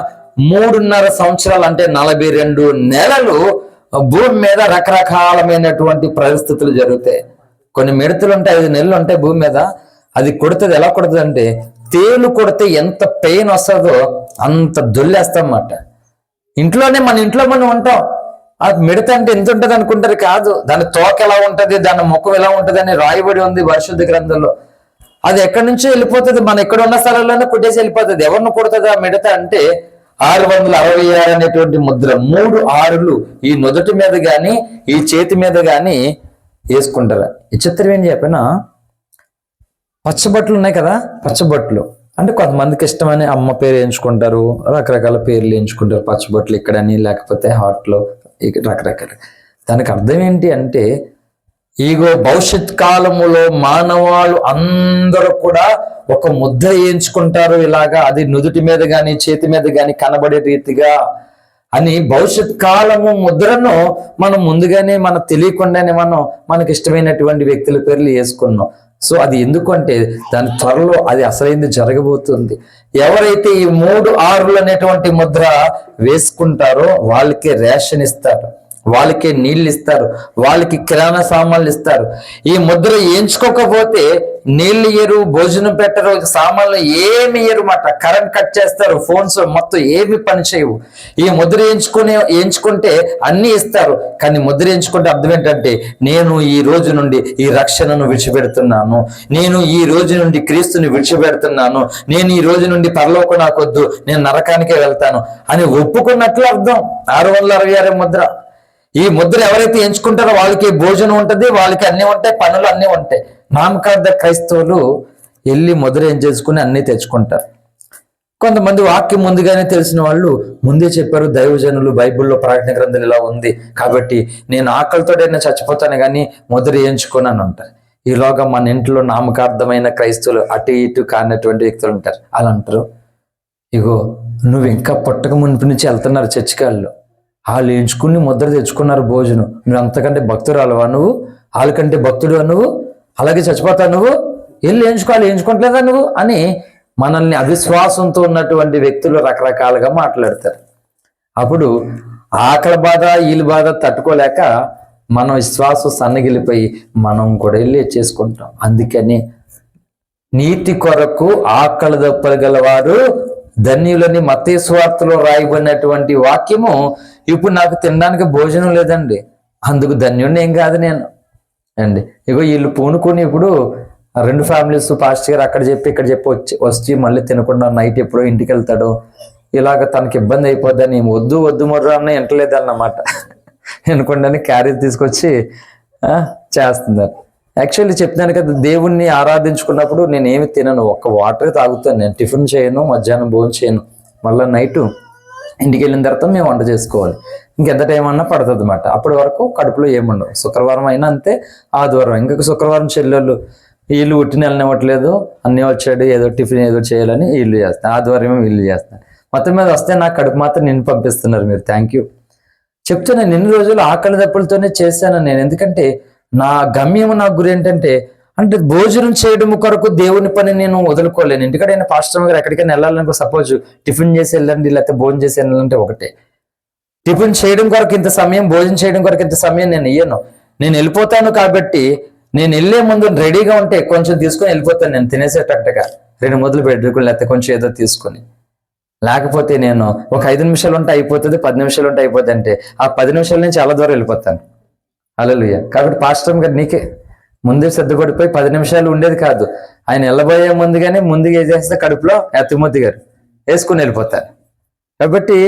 3.5 సంవత్సరాలు, అంటే 42 నెలలు భూమి మీద రకరకాలమైనటువంటి పరిస్థితులు జరుగుతాయి. కొన్ని మిడతలు ఉంటాయి, 5 నెలలు ఉంటాయి భూమి మీద. అది కొడుతుంది, ఎలా కొడుతుంది అంటే తేలు కొడితే ఎంత పెయిన్ వస్తుందో అంత దొల్లేస్తామన్నమాట. మన ఇంట్లో మనం ఉంటాం, ఆ మిడత అంటే ఎంత ఉంటుంది అనుకుంటారు, కాదు. దాని తోక ఎలా ఉంటది, దాని ముఖం ఎలా ఉంటది అని రాయబడి ఉంది పరిశుద్ధ గ్రంథంలో. అది ఎక్కడి నుంచో వెళ్ళిపోతుంది, మన ఎక్కడ ఉన్న స్థలంలోనే కుట్టేసి వెళ్ళిపోతుంది. ఎవరిని కొడుతుంది ఆ మిడత అంటే 666 అనేటువంటి ముద్ర, 3 6లు ఈ నుదుటి మీద గాని ఈ చేతి మీద గాని వేసుకుంటారు. ఈ చిత్రం ఏం చెప్పినా, పచ్చబట్లు ఉన్నాయి కదా, పచ్చబట్లు అంటే కొంతమందికి ఇష్టమని అమ్మ పేరు వేయించుకుంటారు, రకరకాల పేర్లు వేయించుకుంటారు. పచ్చబొట్లు ఇక్కడని, లేకపోతే హార్ట్లో రకరకాల. దానికి అర్థం ఏంటి అంటే, ఈగో భవిష్యత్ కాలములో మానవాళ్ళు అందరూ కూడా ఒక ముద్ర వేయించుకుంటారు ఇలాగా, అది నుదుటి మీద గాని చేతి మీద గాని కనబడే రీతిగా అని భవిష్యత్ కాలము ముద్రను మనం ముందుగానే మనకు తెలియకుండానే మనకి ఇష్టమైనటువంటి వ్యక్తుల పేర్లు వేసుకున్నాం. సో అది ఎందుకంటే దాని త్వరలో అది అసలైంది జరగబోతుంది. ఎవరైతే ఈ 3 6లు అనేటువంటి ముద్ర వేసుకుంటారో వాళ్ళకి రేషన్ ఇస్తారు, వాళ్ళకి నీళ్ళు ఇస్తారు, వాళ్ళకి కిరాణా సామాన్లు ఇస్తారు. ఈ ముద్ర వేయించుకోకపోతే నీళ్ళు ఇయ్యరు, భోజనం పెట్టరు, సామాన్లు ఏమి ఇయ్యరు మాట. కరెంట్ కట్ చేస్తారు, ఫోన్స్ మొత్తం ఏమి పని చేయవు. ఈ ముద్ర వేయించుకుంటే అన్ని ఇస్తారు, కానీ ముద్ర వేయించుకుంటే అర్థం ఏంటంటే, నేను ఈ రోజు నుండి ఈ రక్షణను విడిచిపెడుతున్నాను, నేను ఈ రోజు నుండి క్రీస్తుని విడిచిపెడుతున్నాను, నేను ఈ రోజు నుండి పరలోకం నాకొద్దు, నేను నరకానికే వెళ్తాను అని ఒప్పుకున్నట్లు అర్థం. 666 ముద్ర. ఈ ముద్ర ఎవరైతే ఎంచుకుంటారో వాళ్ళకి భోజనం ఉంటుంది, వాళ్ళకి అన్ని ఉంటాయి, పనులు అన్నీ ఉంటాయి. నామకార్థ క్రైస్తవులు వెళ్ళి ముద్ర ఏం చేసుకుని అన్ని తెచ్చుకుంటారు. కొంతమంది వాక్యం ముందుగానే తెలిసిన వాళ్ళు ముందే చెప్పారు, దైవజనులు బైబిల్లో ప్రకటన గ్రంథం ఇలా ఉంది కాబట్టి నేను ఆకలితోటైనా చచ్చిపోతాను కానీ ముద్ర వేయించుకొని అని ఉంటారు. ఈలోగా మన ఇంట్లో నామకార్థమైన క్రైస్తవులు అటు ఇటు కానటువంటి వ్యక్తులు ఉంటారు. అలా అంటారు, ఇగో నువ్వు ఇంకా పుట్టక మునిపి నుంచి వెళ్తున్నారు చర్చికాళ్ళు, వాళ్ళు ఎంచుకుని ముద్ర తెచ్చుకున్నారు భోజనం, నువ్వు అంతకంటే భక్తురాలువా నువ్వు వాళ్ళకంటే భక్తుడు నువ్వు, అలాగే చచ్చిపోతావు నువ్వు, వెళ్ళి వేయించుకోవట్లేదా నువ్వు అని మనల్ని అవిశ్వాసంతో ఉన్నటువంటి వ్యక్తులు రకరకాలుగా మాట్లాడతారు. అప్పుడు ఆకలి బాధ వీళ్ళ బాధ తట్టుకోలేక మనం విశ్వాసం సన్నగిలిపోయి మనం కూడా వెళ్ళి చేసుకుంటాం. అందుకని నీతి కొరకు ఆకలి దప్పులు గలవారు ధన్యులని మత్తయి సువార్తలో రాయబడినటువంటి వాక్యము ఇప్పుడు నాకు తినడానికి భోజనం లేదండి, అందుకు ధన్యుడిని ఏం కాదు నేను అండి. ఇగో వీళ్ళు పూనుకొని ఇప్పుడు 2 ఫ్యామిలీస్ పాస్టర్ గారు అక్కడ చెప్పి ఇక్కడ చెప్పి వచ్చి మళ్ళీ తినకుండా నైట్ ఎప్పుడో ఇంటికి వెళ్తాడు, ఇలాగ తనకి ఇబ్బంది అయిపోద్దని వద్దు మొర్ర అన్న వింటలేదు అన్నమాట. వినకుండానే క్యారేజ్ తీసుకొచ్చి చేస్తున్నారు. యాక్చువల్లీ చెప్తున్నాను కదా, దేవుణ్ణి ఆరాధించుకున్నప్పుడు నేను ఏమి తినను, ఒక్క వాటర్ తాగుతాను, నేను టిఫిన్ చేయను, మధ్యాహ్నం భోజనం చేయను, మళ్ళీ నైటు ఇంటికి వెళ్ళిన తర్వాత మేము వంట చేసుకోవాలి, ఇంకెంత టైం అన్నా పడుతుంది అన్నమాట. అప్పటి వరకు కడుపులో ఏముండవు. శుక్రవారం అయినా అంతే, ఆదివారం ఇంకొక శుక్రవారం చెల్లెళ్ళు వీళ్ళు ఉట్టిన వెళ్ళనివ్వట్లేదు, అన్నీ వచ్చాడు ఏదో టిఫిన్ ఏదో చేయాలని వీళ్ళు చేస్తాను, ఆదివారం వీళ్ళు చేస్తాను. మొత్తం మీద వస్తే నాకు కడుపు మాత్రం నిన్ను పంపిస్తున్నారు మీరు, థ్యాంక్ యూ. చెప్తున్నాను, ఎన్ని రోజులు ఆకలి దప్పులతోనే చేశాను నేను. ఎందుకంటే నా గమ్యం, నా గురి ఏంటంటే భోజనం చేయడం కొరకు దేవుని పని నేను వదులుకోలేను. ఎందుకంటే పాస్టర్ గారు ఎక్కడికైనా వెళ్ళాలనుకో, సపోజ్ టిఫిన్ చేసి వెళ్ళండి లేకపోతే భోజనం చేసి వెళ్ళాలంటే ఒకటే. టిఫిన్ చేయడం కొరకు ఇంత సమయం, భోజనం చేయడం కొరకు ఇంత సమయం నేను ఇయ్యను. నేను వెళ్ళిపోతాను కాబట్టి నేను వెళ్ళే ముందు రెడీగా ఉంటే కొంచెం తీసుకొని వెళ్ళిపోతాను, నేను తినేసేటట్టుగా 2 ముద్దలు పెట్టుకుని లేకపోతే కొంచెం ఏదో తీసుకొని. లేకపోతే నేను ఒక 5 నిమిషాలు ఉంటే అయిపోతుంది, 10 నిమిషాలు ఉంటే అయిపోతుంది అంటే ఆ 10 నిమిషాల నుంచి చాలా దూరం వెళ్ళిపోతాను. హల్లెలూయా. కాబట్టి పాస్టర్ గారు నీకే ముందే సిద్ధపడిపోయి 10 నిమిషాలు ఉండేది కాదు, ఆయన వెళ్ళబోయే ముందుగానే ముందుగా ఏం చేస్తే కడుపులో తిమ్మతి గారు వేసుకుని వెళ్ళిపోతారు. కాబట్టి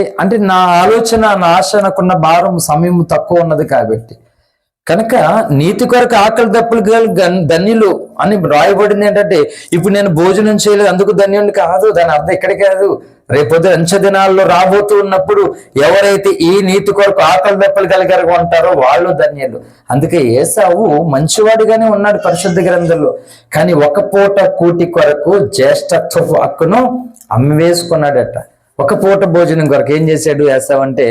నా ఆలోచన, నా ఆశ, నాకున్న భారం, సమయం తక్కువ ఉన్నది కాబట్టి కనుక నీతి కొరకు ఆకలి దప్పులు ధన్యులు అని రాయబడింది. ఏంటంటే ఇప్పుడు నేను భోజనం చేయలేదు అందుకు ధన్యుని కాదు, దాని అర్థం ఇక్కడికి కాదు. రేపొద్దు అంచె దినాల్లో రాబోతూ ఉన్నప్పుడు ఎవరైతే ఈ నీతి కొరకు ఆకలి దప్పులు కలిగారు ఉంటారో వాళ్ళు ధన్యులు. అందుకే ఏసావు మంచివాడిగానే ఉన్నాడు పరిశుద్ధ గ్రంథంలో, కానీ ఒక పూట కూటి కొరకు జ్యేష్ఠత్వపు హక్కును అమ్మివేసుకున్నాడట. ఒక పూట భోజనం కొరకు ఏం చేశాడు ఏసావు అంటే,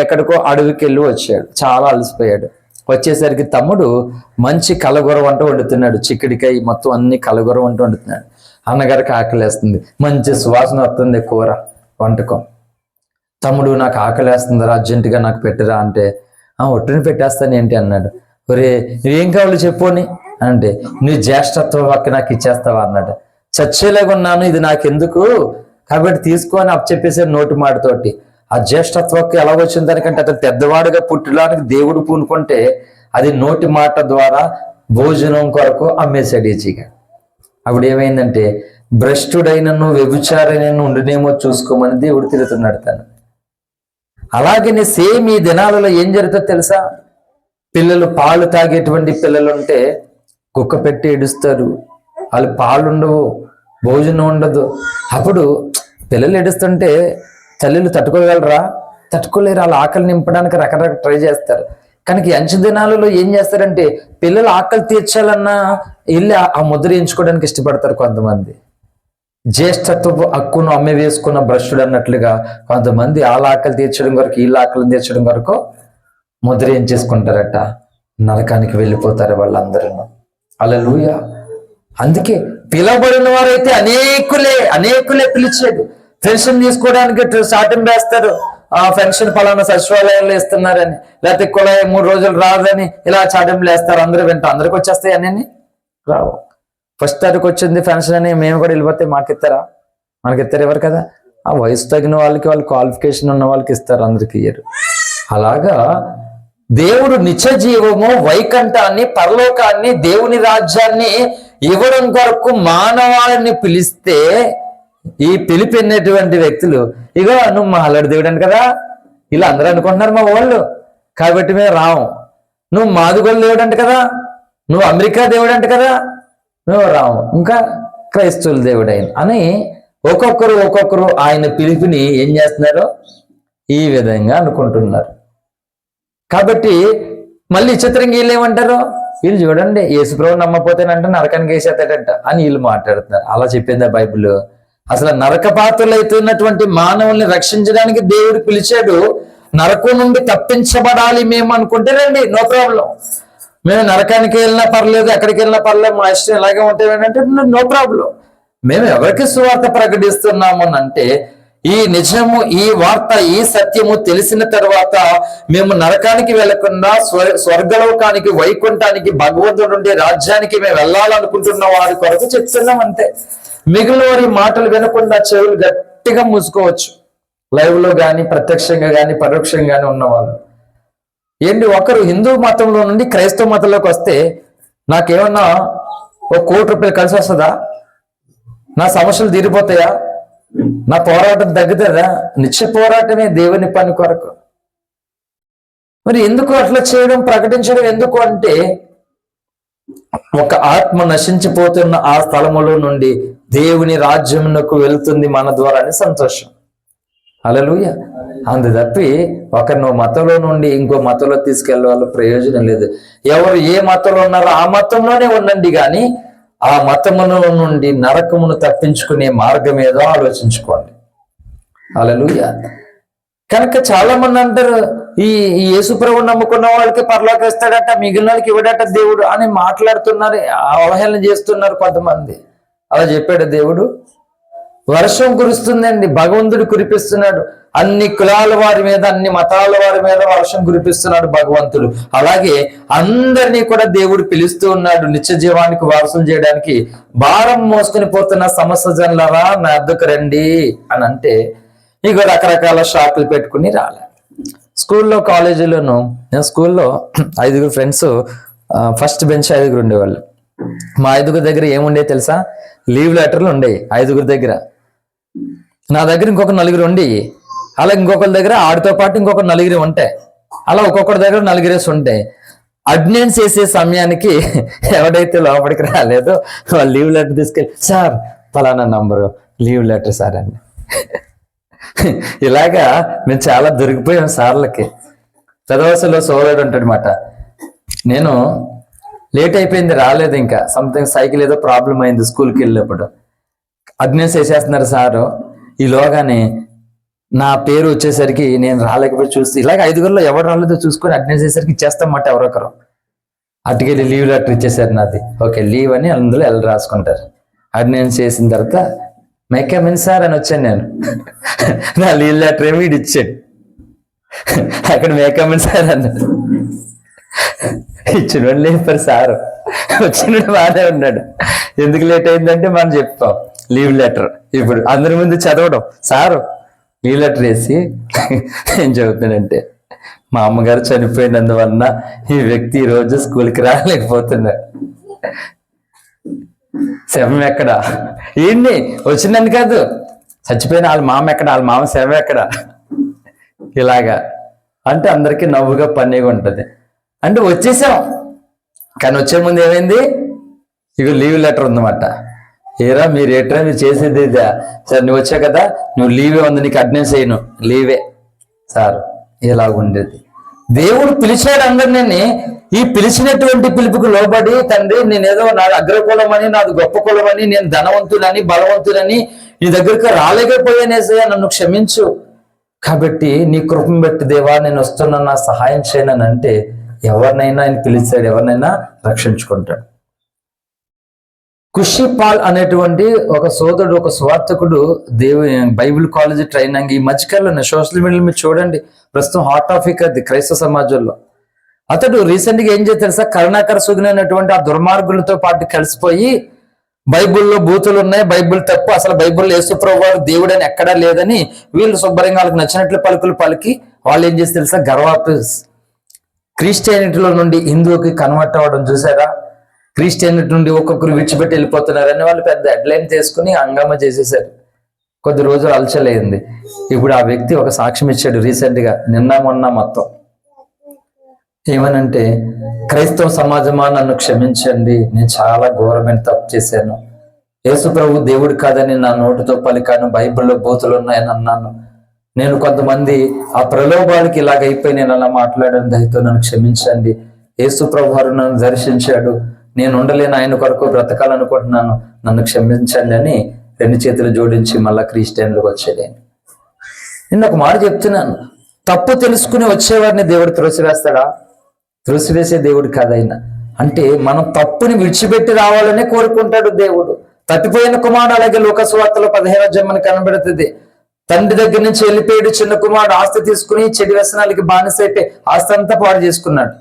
ఎక్కడికో అడవికి వెళ్ళి వచ్చాడు, చాలా అలసిపోయాడు. వచ్చేసరికి తమ్ముడు మంచి కలగూర వంట వండుతున్నాడు, చిక్కుడికాయ మొత్తం అన్ని కలగూర వంట వండుతున్నాడు. అన్నగారికి ఆకలేస్తుంది, మంచి సువాసన వస్తుంది కూర వంటకం. తమ్ముడు నాకు ఆకలేస్తుంది, అర్జెంటుగా నాకు పెట్టరా అంటే, ఒట్టుని పెట్టేస్తాను ఏంటి అన్నాడు. ఒరే నువ్వేం కావాలో చెప్పుని అంటే, నువ్వు జ్యేష్ఠత్వం పక్క నాకు ఇచ్చేస్తావా అన్నాడు. చచ్చేలాగా ఉన్నాను, ఇది నాకెందుకు కాబట్టి తీసుకొని అప్పచెప్పేసారు నోటి మాటతోటి. ఆ జ్యేష్ఠత్వకు ఎలా వచ్చింది దానికంటే అతను పెద్దవాడుగా పుట్టడానికి దేవుడు పూనుకుంటే అది నోటి మాట ద్వారా భోజనం కొరకు అమ్మేశాడు ఈజీగా. అప్పుడు ఏమైందంటే, భ్రష్టుడైనను వ్యభిచారైనను ఉండునేమో చూసుకోమని దేవుడు తిరుగుతున్నాడు తను. అలాగనే సేమ్ ఈ దినాలలో ఏం జరుగుతుందో తెలుసా, పిల్లలు పాలు తాగేటువంటి పిల్లలు ఉంటే కుక్క పెట్టి ఏడుస్తారు, వాళ్ళు పాలు ఉండవు, భోజనం ఉండదు. అప్పుడు పిల్లలు ఏడుస్తుంటే తల్లులు తట్టుకోగలరా? తట్టుకోలేరు. వాళ్ళ ఆకలి నింపడానికి రకరకాల ట్రై చేస్తారు. కనుక అంచు దినాలలో ఏం చేస్తారంటే, పిల్లలు ఆకలి తీర్చాలన్నా వెళ్ళి ఆ ముద్ర ఎంచుకోవడానికి ఇష్టపడతారు కొంతమంది. జ్యేష్ఠత్వపు హక్కును అమ్మి వేసుకున్న భ్రష్టుడు అన్నట్లుగా కొంతమంది వాళ్ళ ఆకలి తీర్చడం కొరకు వీళ్ళ ఆకలిని తీర్చడం కొరకు ముద్ర ఏం చేసుకుంటారట, నరకానికి వెళ్ళిపోతారు వాళ్ళందరూ. హల్లెలూయా. అందుకే పిలవబడిన వారైతే అనేకులే పిలిచాడు. పెన్షన్ తీసుకోవడానికి చాటింపు వేస్తారు, ఆ పెన్షన్ పలానా సచివాలయంలో ఇస్తున్నారని, లేకపోతే కులాయి 3 రోజులు రాదని ఇలా చాటింపులు వేస్తారు. అందరూ వింటారు, అందరికి వచ్చేస్తాయి అన్నీ రావు. ఫస్ట్ తారీఖు వచ్చింది పెన్షన్ అని మేము కూడా వెళ్ళిపోతే మాకిస్తారా? మనకిస్తారు ఎవరు కదా. ఆ వయసు తగిన వాళ్ళకి, వాళ్ళ క్వాలిఫికేషన్ ఉన్న వాళ్ళకి ఇస్తారు, అందరికి ఇయ్యరు. అలాగా దేవుడు నిత్య జీవము, వైకుంఠాన్ని, పరలోకాన్ని, దేవుని రాజ్యాన్ని ఇవ్వడం కొరకు మానవాళిని పిలిస్తే ఈ పిలిపినటువంటి వ్యక్తులు ఇగో నువ్వు మా అల్లడి దేవుడు అని కదా, ఇలా అందరూ అనుకుంటున్నారు మా వాళ్ళు, కాబట్టి మేము రాము. నువ్వు మాదుగోలు దేవుడు అంట కదా, నువ్వు అమెరికా దేవుడు అంట కదా, నువ్వు రాము. ఇంకా క్రైస్తవుల దేవుడు ఆయన అని ఒక్కొక్కరు ఆయన పిలిపిని ఏం చేస్తున్నారు, ఈ విధంగా అనుకుంటున్నారు. కాబట్టి మళ్ళీ చిత్రంగా వీళ్ళు ఏమంటారు, వీళ్ళు చూడండి యేసుప్రభువు నమ్మపోతేనంటే నరకానికి వేసేస్తాడంట అని వీళ్ళు మాట్లాడుతున్నారు. అలా చెప్పిందా బైబిల్? అసలు నరకపాత్రలు అవుతున్నటువంటి మానవుల్ని రక్షించడానికి దేవుడు పిలిచాడు. నరకం నుండి తప్పించబడాలి మేము అనుకుంటే రండి, నో ప్రాబ్లం. మేము నరకానికి వెళ్ళినా పర్లేదు, ఎక్కడికి వెళ్ళినా పర్లేదు, మా ఇష్టం ఇలాగే ఉంటాయి అంటే నో ప్రాబ్లం. మేము ఎవరికి సువార్త ప్రకటిస్తున్నాము అని అంటే ఈ నిజము, ఈ వార్త, ఈ సత్యము తెలిసిన తర్వాత మేము నరకానికి వెళ్లకుండా స్వర్గలోకానికి, వైకుంఠానికి, భగవంతుడు ఉండే రాజ్యానికి మేము వెళ్ళాలనుకుంటున్న వారి కొరకు చెప్తున్నాం అంతే. మిగిలిన వారి మాటలు వినకుండా చెవులు గట్టిగా మూసుకోవచ్చు. లైవ్ లో కానీ, ప్రత్యక్షంగా కానీ, పరోక్షంగా కానీ ఉన్నవాళ్ళు ఏంటి, ఒకరు హిందూ మతంలో నుండి క్రైస్తవ మతంలోకి వస్తే నాకేమన్నా ₹1,00,00,000 కలిసి వస్తుందా? నా సమస్యలు తీరిపోతాయా? నా పోరాటం తగ్గుతుందా? నిత్య పోరాటమే దేవుని పని కొరకు. మరి ఎందుకు అట్లా చేయడం, ప్రకటించడం ఎందుకు అంటే, ఒక ఆత్మ నశించిపోతున్న ఆ స్థలములో నుండి దేవుని రాజ్యమునకు వెళ్తుంది మన ద్వారా అని సంతోషం. హల్లెలూయా. అందు తప్పి ఒకరిని మతంలో నుండి ఇంకో మతంలో తీసుకెళ్ళే ప్రయోజనం లేదు. ఎవరు ఏ మతంలో ఉన్నారో ఆ మతంలోనే ఉండండి, కానీ ఆ మతముల నుండి నరకమును తప్పించుకునే మార్గం ఏదో ఆలోచించుకోండి. హల్లెలూయా. కనుక చాలా మంది అంటారు, ఈ యేసుప్రభువు నమ్ముకున్న వాళ్ళకి పరలోకం ఇస్తాడట, మిగిలిన వాళ్ళకి ఇవ్వడట దేవుడు అని మాట్లాడుతున్నారు, అవహేళన చేస్తున్నారు కొంతమంది. అలా చెప్పాడు దేవుడు? వర్షం కురుస్తుందండి, భగవంతుడు కురిపిస్తున్నాడు. అన్ని కులాల వారి మీద, అన్ని మతాల వారి మీద వర్షం కురిపిస్తున్నాడు భగవంతుడు. అలాగే అందరినీ కూడా దేవుడు పిలుస్తూ ఉన్నాడు నిత్య జీవానికి వారసులు చేయడానికి. భారం మోసుకుని పోతున్న సమస్య జనులారా నా వద్దకు రండి అని అంటే ఇక రకరకాల షాపులు పెట్టుకుని రాలే. స్కూల్లో, కాలేజీలోను, నేను స్కూల్లో 5 ఫ్రెండ్స్, ఫస్ట్ బెంచ్ 5 ఉండేవాళ్ళు. మా 5 దగ్గర ఏముండే తెలుసా? లీవ్ లెటర్లు ఉండేవి 5 దగ్గర. నా దగ్గర ఇంకొక 4 ఉండేవి. అలా ఇంకొకరి దగ్గర ఆడితో పాటు ఇంకొక 4 ఉంటాయి. అలా ఒక్కొక్కరి దగ్గర 4 ఉంటాయి. అటెండెన్స్ వేసే సమయానికి ఎవడైతే లోపలికి రాలేదో వాళ్ళు లీవ్ లెటర్ తీసుకెళ్ళి, సార్ ఫలానా నంబరు లీవ్ లెటర్ సార్ అండి. ఇలాగా మేము చాలా దొరికిపోయాం సార్లకి. చదవసలో సోదరుడు ఉంటాడనమాట. నేను లేట్ అయిపోయింది, రాలేదు, ఇంకా సంథింగ్ సైకిల్ ఏదో ప్రాబ్లం అయింది స్కూల్కి వెళ్ళేప్పుడు. అటెండెన్స్ వేసేస్తున్నారు సారు. ఈలోగానే నా పేరు వచ్చేసరికి నేను రాలేకపోయి చూస్తే ఇలాగ 5 ఎవరు రాలేదో చూసుకొని అటెండెన్స్ వేసేసరికి ఇచ్చేస్తామట ఎవరొకరు. అటుకెళ్ళి లీవ్ లెటర్ ఇచ్చేసారు నాది. ఓకే లీవ్ అని అందులో ఎలా రాసుకుంటారు. అటెండెన్స్ చేసిన తర్వాత మేకమిన్ సార్ అని వచ్చాను నేను. నా లీవ్ లెటర్ ఏమి ఇటు ఇచ్చాడు. అక్కడ మేకమిన్ సార్ అన్నాడు. ఇచ్చిన లేపారు సారు. వచ్చిన బాగానే ఉన్నాడు. ఎందుకు లేట్ అయిందంటే మనం చెప్తాం లీవ్ లెటర్. ఇప్పుడు అందరి ముందు చదవడం, సారు లీవ్ లెటర్ వేసి ఏం చదువుతానంటే, మా అమ్మగారు చనిపోయినందువలన ఈ వ్యక్తి ఈ రోజు స్కూల్కి రాలేకపోతున్నాడు. శవం ఎక్కడ? ఏంటి వచ్చిందని కాదు, చచ్చిపోయిన వాళ్ళ మామ ఎక్కడ, వాళ్ళ మామ శవం ఎక్కడ? ఇలాగా అంటే అందరికీ నవ్వుగా పన్నీగా ఉంటుంది. అంటే వచ్చేసాం, కానీ వచ్చే ముందు ఏమైంది? ఇక లీవ్ లెటర్ ఉందన్నమాట. ఏరా మీరు ఏట్రా మీరు చేసేది ఇదా? సార్ నువ్వు వచ్చావు కదా, నువ్వు లీవే ఉంది, నీకు అటెండెన్స్ చేయను, లీవే సార్. ఇలాగుండేది. దేవుడు పిలిచాడు అందరినీ. ఈ పిలిచినటువంటి పిలుపుకు లోబడి, తండ్రి నేనేదో నాది అగ్రకులం అని, నాది గొప్ప కులం అని, నేను ధనవంతులని, బలవంతులని నీ దగ్గరికి రాలేకపోయానేసయ్యా, నన్ను క్షమించు. కాబట్టి నీ కృపను బట్టి దేవా నేను వస్తున్నా, నా సహాయం చేయనంటే ఎవరినైనా ఆయన పిలిచాడు, ఎవరినైనా రక్షించుకుంటాడు. కుషిపాల్ అనేటువంటి ఒక సోదరుడు, ఒక స్వార్థకుడు, బైబిల్ కాలేజీ ట్రైనింగ్ ఈ మధ్యకాలంలో సోషల్ మీడియాలో మీరు చూడండి, ప్రస్తుతం హాట్ టాపిక్ అది క్రైస్తవ సమాజంలో. అతడు రీసెంట్ గా ఏం చేసి తెలుసా, కరుణాకర సుగుణ అనేటువంటి ఆ దుర్మార్గులతో పాటు కలిసిపోయి బైబిల్లో బూతులు ఉన్నాయి, బైబిల్ తప్పు, అసలు బైబిల్లో యేసుప్రభువు వారు దేవుడు అని ఎక్కడా లేదని వీళ్ళు శుభ్రంగా వాళ్ళకి నచ్చినట్లు పలుకులు పలికి వాళ్ళు ఏం చేసి తెలుసా, క్రిస్టియానిటీలో నుండి హిందూకి కన్వర్ట్ అవ్వడం చూసారా? క్రిస్టియానిటీ నుండి ఒక్కొక్కరు విడిచిపెట్టి వెళ్ళిపోతున్నారని వాళ్ళు పెద్ద హెడ్లైన్ తీసుకుని హంగామా చేసేసారు. కొద్ది రోజులు అలచలేంది. ఇప్పుడు ఆ వ్యక్తి ఒక సాక్ష్యం ఇచ్చాడు రీసెంట్ గా, నిన్న మొన్న మొత్తం. ఏమనంటే, క్రైస్తవ సమాజమా నన్ను క్షమించండి, నేను చాలా ఘోరమైన తప్పు చేశాను. యేసు ప్రభు దేవుడు కాదని నా నోటితో పలికాను, బైబిల్లో బూతులు ఉన్నాయని అన్నాను. నేను కొంతమంది ఆ ప్రలోభాలకి ఇలాగైపోయి నేను అలా మాట్లాడాను, దయతో నన్ను క్షమించండి. యేసు ప్రభు వారు నన్ను దర్శించాడు, నేను ఉండలేను, ఆయన కొరకు బ్రతకాలనుకుంటున్నాను, నన్ను క్షమించండి అని 2 చేతులు జోడించి మళ్ళా క్రిస్టియన్లకు వచ్చేది. నేను ఒక మాట చెప్తున్నాను, తప్పు తెలుసుకుని వచ్చేవారిని దేవుడు త్రోసివేస్తాడా? త్రోసివేసే దేవుడు కాదైనా. అంటే మనం తప్పుని విడిచిపెట్టి రావాలనే కోరుకుంటాడు దేవుడు. తప్పిపోయిన కుమారుడు అలాగే లోకసువార్తలో 15వ అధ్యాయం మనకు కనబడుతుంది. తండ్రి దగ్గర నుంచి వెళ్ళిపోయాడు చిన్న కుమారుడు, ఆస్తి తీసుకుని చెడు వ్యసనాలకి బానిసైతే ఆస్తి అంతా పాడు చేసుకున్నాడు.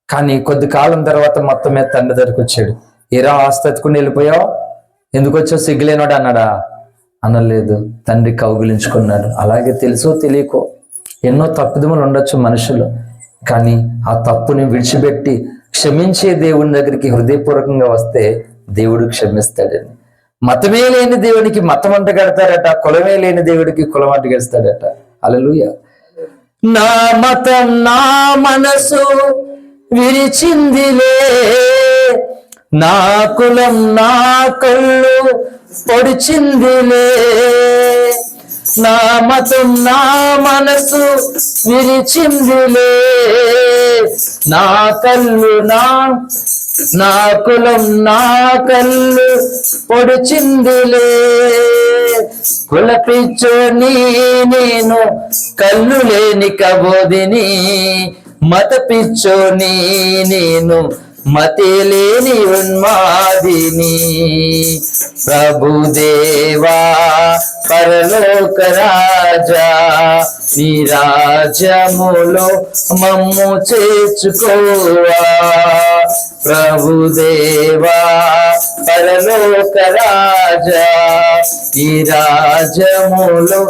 కానీ కొద్ది కాలం తర్వాత మొత్తం మీద తండ్రి దగ్గరికి వచ్చాడు. ఏరా ఆస్తి ఎత్తుకుని వెళ్ళిపోయావు, ఎందుకు వచ్చావు, సిగ్గులేనాడు అన్నాడా? అనలేదు. తండ్రి కౌగిలించుకున్నాడు. అలాగే తెలుసో తెలియకో ఎన్నో తప్పిదములు ఉండొచ్చు మనుషులు, కానీ ఆ తప్పుని విడిచిపెట్టి క్షమించే దేవుని దగ్గరికి హృదయపూర్వకంగా వస్తే దేవుడు క్షమిస్తాడని. మతమే లేని దేవునికి మతం అంట కడతాడట, కులమే లేని దేవుడికి కులం అంట గెలుస్తాడట. హల్లెలూయా. నా మతం నా మనసు విరిచిందిలే, నా కులం నా కళ్ళు పొడిచిందిలే, నా మతం నా మనసు విరిచిందిలే, నా కళ్ళు నా కులం నా కళ్ళు పొడిచిందిలే, కుల పిచ్చోని నేను కళ్ళు లేని కబోదిని, మత పిచ్చోని నేను మతి లేని ఉన్మాదిని, ప్రభుదేవా పరలోక రాజా నీ రాజ్యములో మమ్ము చేర్చుకోవా, ప్రభుదేవా పరలోక రాజా నీ రాజ్యములో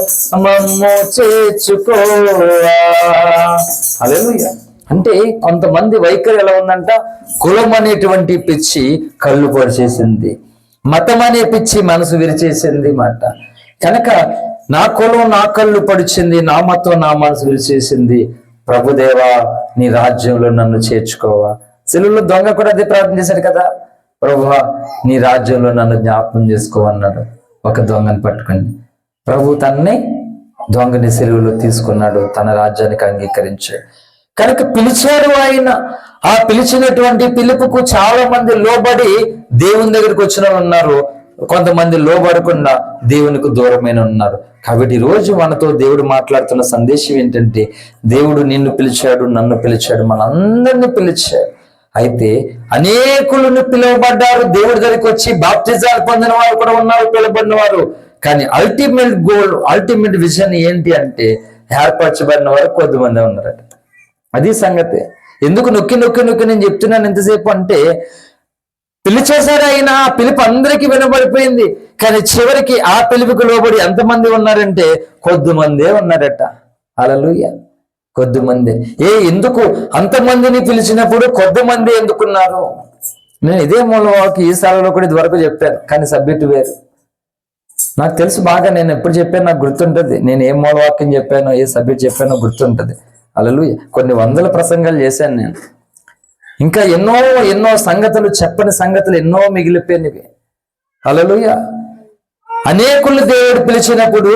మమ్ము చేర్చుకోవా. హల్లెలూయా. అంటే కొంతమంది వైఖరి ఎలా ఉందంట, కులం అనేటువంటి పిచ్చి కళ్ళు పొడిచేసింది, మతం అనే పిచ్చి మనసు విరిచేసింది మాట. కనుక నా కులం నా కళ్ళు పొడిచింది, నా మతం నా మనసు విరిచేసింది, ప్రభుదేవా నీ రాజ్యంలో నన్ను చేర్చుకోవా. సెలువులో దొంగ కూడా అదే ప్రార్థన చేశాడు కదా, ప్రభువా నీ రాజ్యంలో నన్ను జ్ఞాపకం చేసుకోవన్నాడు. ఒక దొంగని పట్టుకుని ప్రభు తన్నే దొంగని సెలువులో తీసుకున్నాడు, తన రాజ్యానికి అంగీకరించాడు. కనుక పిలిచాడు ఆయన. ఆ పిలిచినటువంటి పిలుపుకు చాలా మంది లోబడి దేవుని దగ్గరికి వచ్చిన ఉన్నారు, కొంతమంది లోబడకుండా దేవునికి దూరమైన ఉన్నారు. కాబట్టి ఈరోజు మనతో దేవుడు మాట్లాడుతున్న సందేశం ఏంటంటే, దేవుడు నిన్ను పిలిచాడు, నన్ను పిలిచాడు, మనందరినీ పిలిచాడు. అయితే అనేకులను పిలువబడ్డారు, దేవుడి దగ్గరికి వచ్చి బాప్తిజాలు పొందిన వారు కూడా ఉన్నారు, పిలువబడిన వారు. కానీ అల్టిమేట్ గోల్, అల్టిమేట్ విజన్ ఏంటి అంటే, ఏర్పరచబడిన వారు కొద్దిమంది ఉన్నారట. అది సంగతి. ఎందుకు నొక్కి నొక్కి నొక్కి నేను చెప్తున్నాను ఎంతసేపు అంటే, పిలిచేశాడు ఆయన, ఆ పిలుపు అందరికీ వినబడిపోయింది. కానీ చివరికి ఆ పిలుపుకు లోబడి ఎంతమంది ఉన్నారంటే కొద్దిమందే ఉన్నారట. హల్లెలూయా. కొద్దిమంది. ఎందుకు అంతమందిని పిలిచినప్పుడు కొద్దిమంది ఎందుకున్నారు? నేను ఇదే మూలవాకి ఈ సాలలో కూడా ఇది వరకు చెప్పాను, కానీ సబ్జెక్టు వేరు. నాకు తెలుసు బాగా, నేను ఎప్పుడు చెప్పాను నాకు గుర్తుంటుంది. నేను ఏ మూలవాక్యం చెప్పానో, ఏ సబ్జెక్ట్ చెప్పానో గుర్తుంటుంది. హల్లెలూయా. కొన్ని వందల ప్రసంగాలు చేశాను నేను. ఇంకా ఎన్నో ఎన్నో సంగతులు, చెప్పని సంగతులు ఎన్నో మిగిలిపోయినవి. హల్లెలూయా. అనేకులు దేవుడు పిలిచినప్పుడు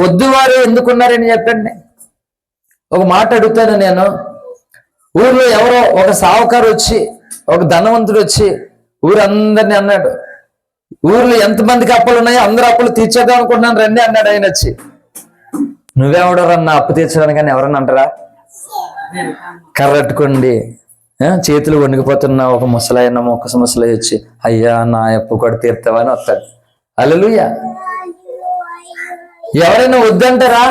కొద్దివారే ఎందుకున్నారని చెప్పండి. ఒక మాట అడుగుతాను నేను. ఊర్లో ఎవరో ఒక సావుకారు వచ్చి, ఒక ధనవంతుడు వచ్చి ఊరందరినీ అన్నాడు, ఊర్లో ఎంతమందికి అప్పులు ఉన్నాయో అందరూ అప్పులు తీర్చేద్దాం అనుకుంటున్నాను రండి అన్నాడు. ఆయన వచ్చి, నువ్వెవడరన్నా అప్పు తీర్చడానికని ఎవరన్నా అంటారా? కర్రట్టుకోండి, చేతులు వణికిపోతున్న ఒక ముసలాయన, ఒక ముసలాయి వచ్చి, అయ్యా నా అప్పు కూడా తీర్తావా అని వస్తాడు. హల్లెలూయా. ఎవరైనా వద్దంటారా?